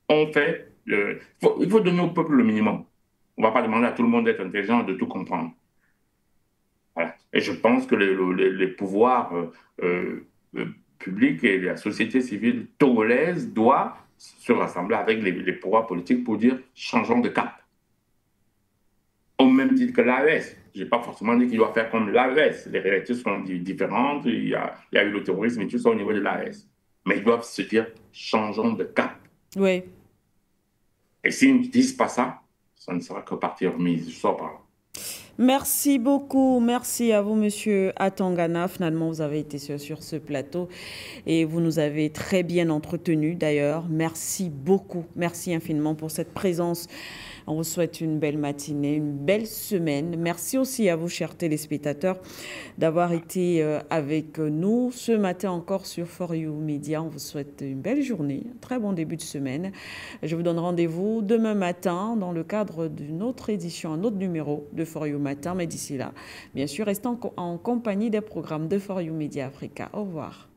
on fait... il faut donner au peuple le minimum. On ne va pas demander à tout le monde d'être intelligent, de tout comprendre. Voilà. Et je pense que les pouvoirs publics et la société civile togolaise doivent se rassembler avec les pouvoirs politiques pour dire changeons de cap. Au même titre que l'AES. Je n'ai pas forcément dit qu'il doit faire comme l'AES. Les réalités sont différentes. Il y a eu le terrorisme et tout ça au niveau de l'AES. Mais ils doivent se dire changeons de cap. Oui. Et s'ils ne disent pas ça, ça ne sera que partie remise. Je sors par là. Merci beaucoup. Merci à vous, Monsieur Atangana. Finalement, vous avez été sur ce plateau et vous nous avez très bien entretenus d'ailleurs. Merci beaucoup. Merci infiniment pour cette présence. On vous souhaite une belle matinée, une belle semaine. Merci aussi à vous, chers téléspectateurs, d'avoir été avec nous ce matin encore sur For You Media. On vous souhaite une belle journée, un très bon début de semaine. Je vous donne rendez-vous demain matin dans le cadre d'une autre édition, un autre numéro de For You Matin. Mais d'ici là, bien sûr, restez en compagnie des programmes de For You Media Africa. Au revoir.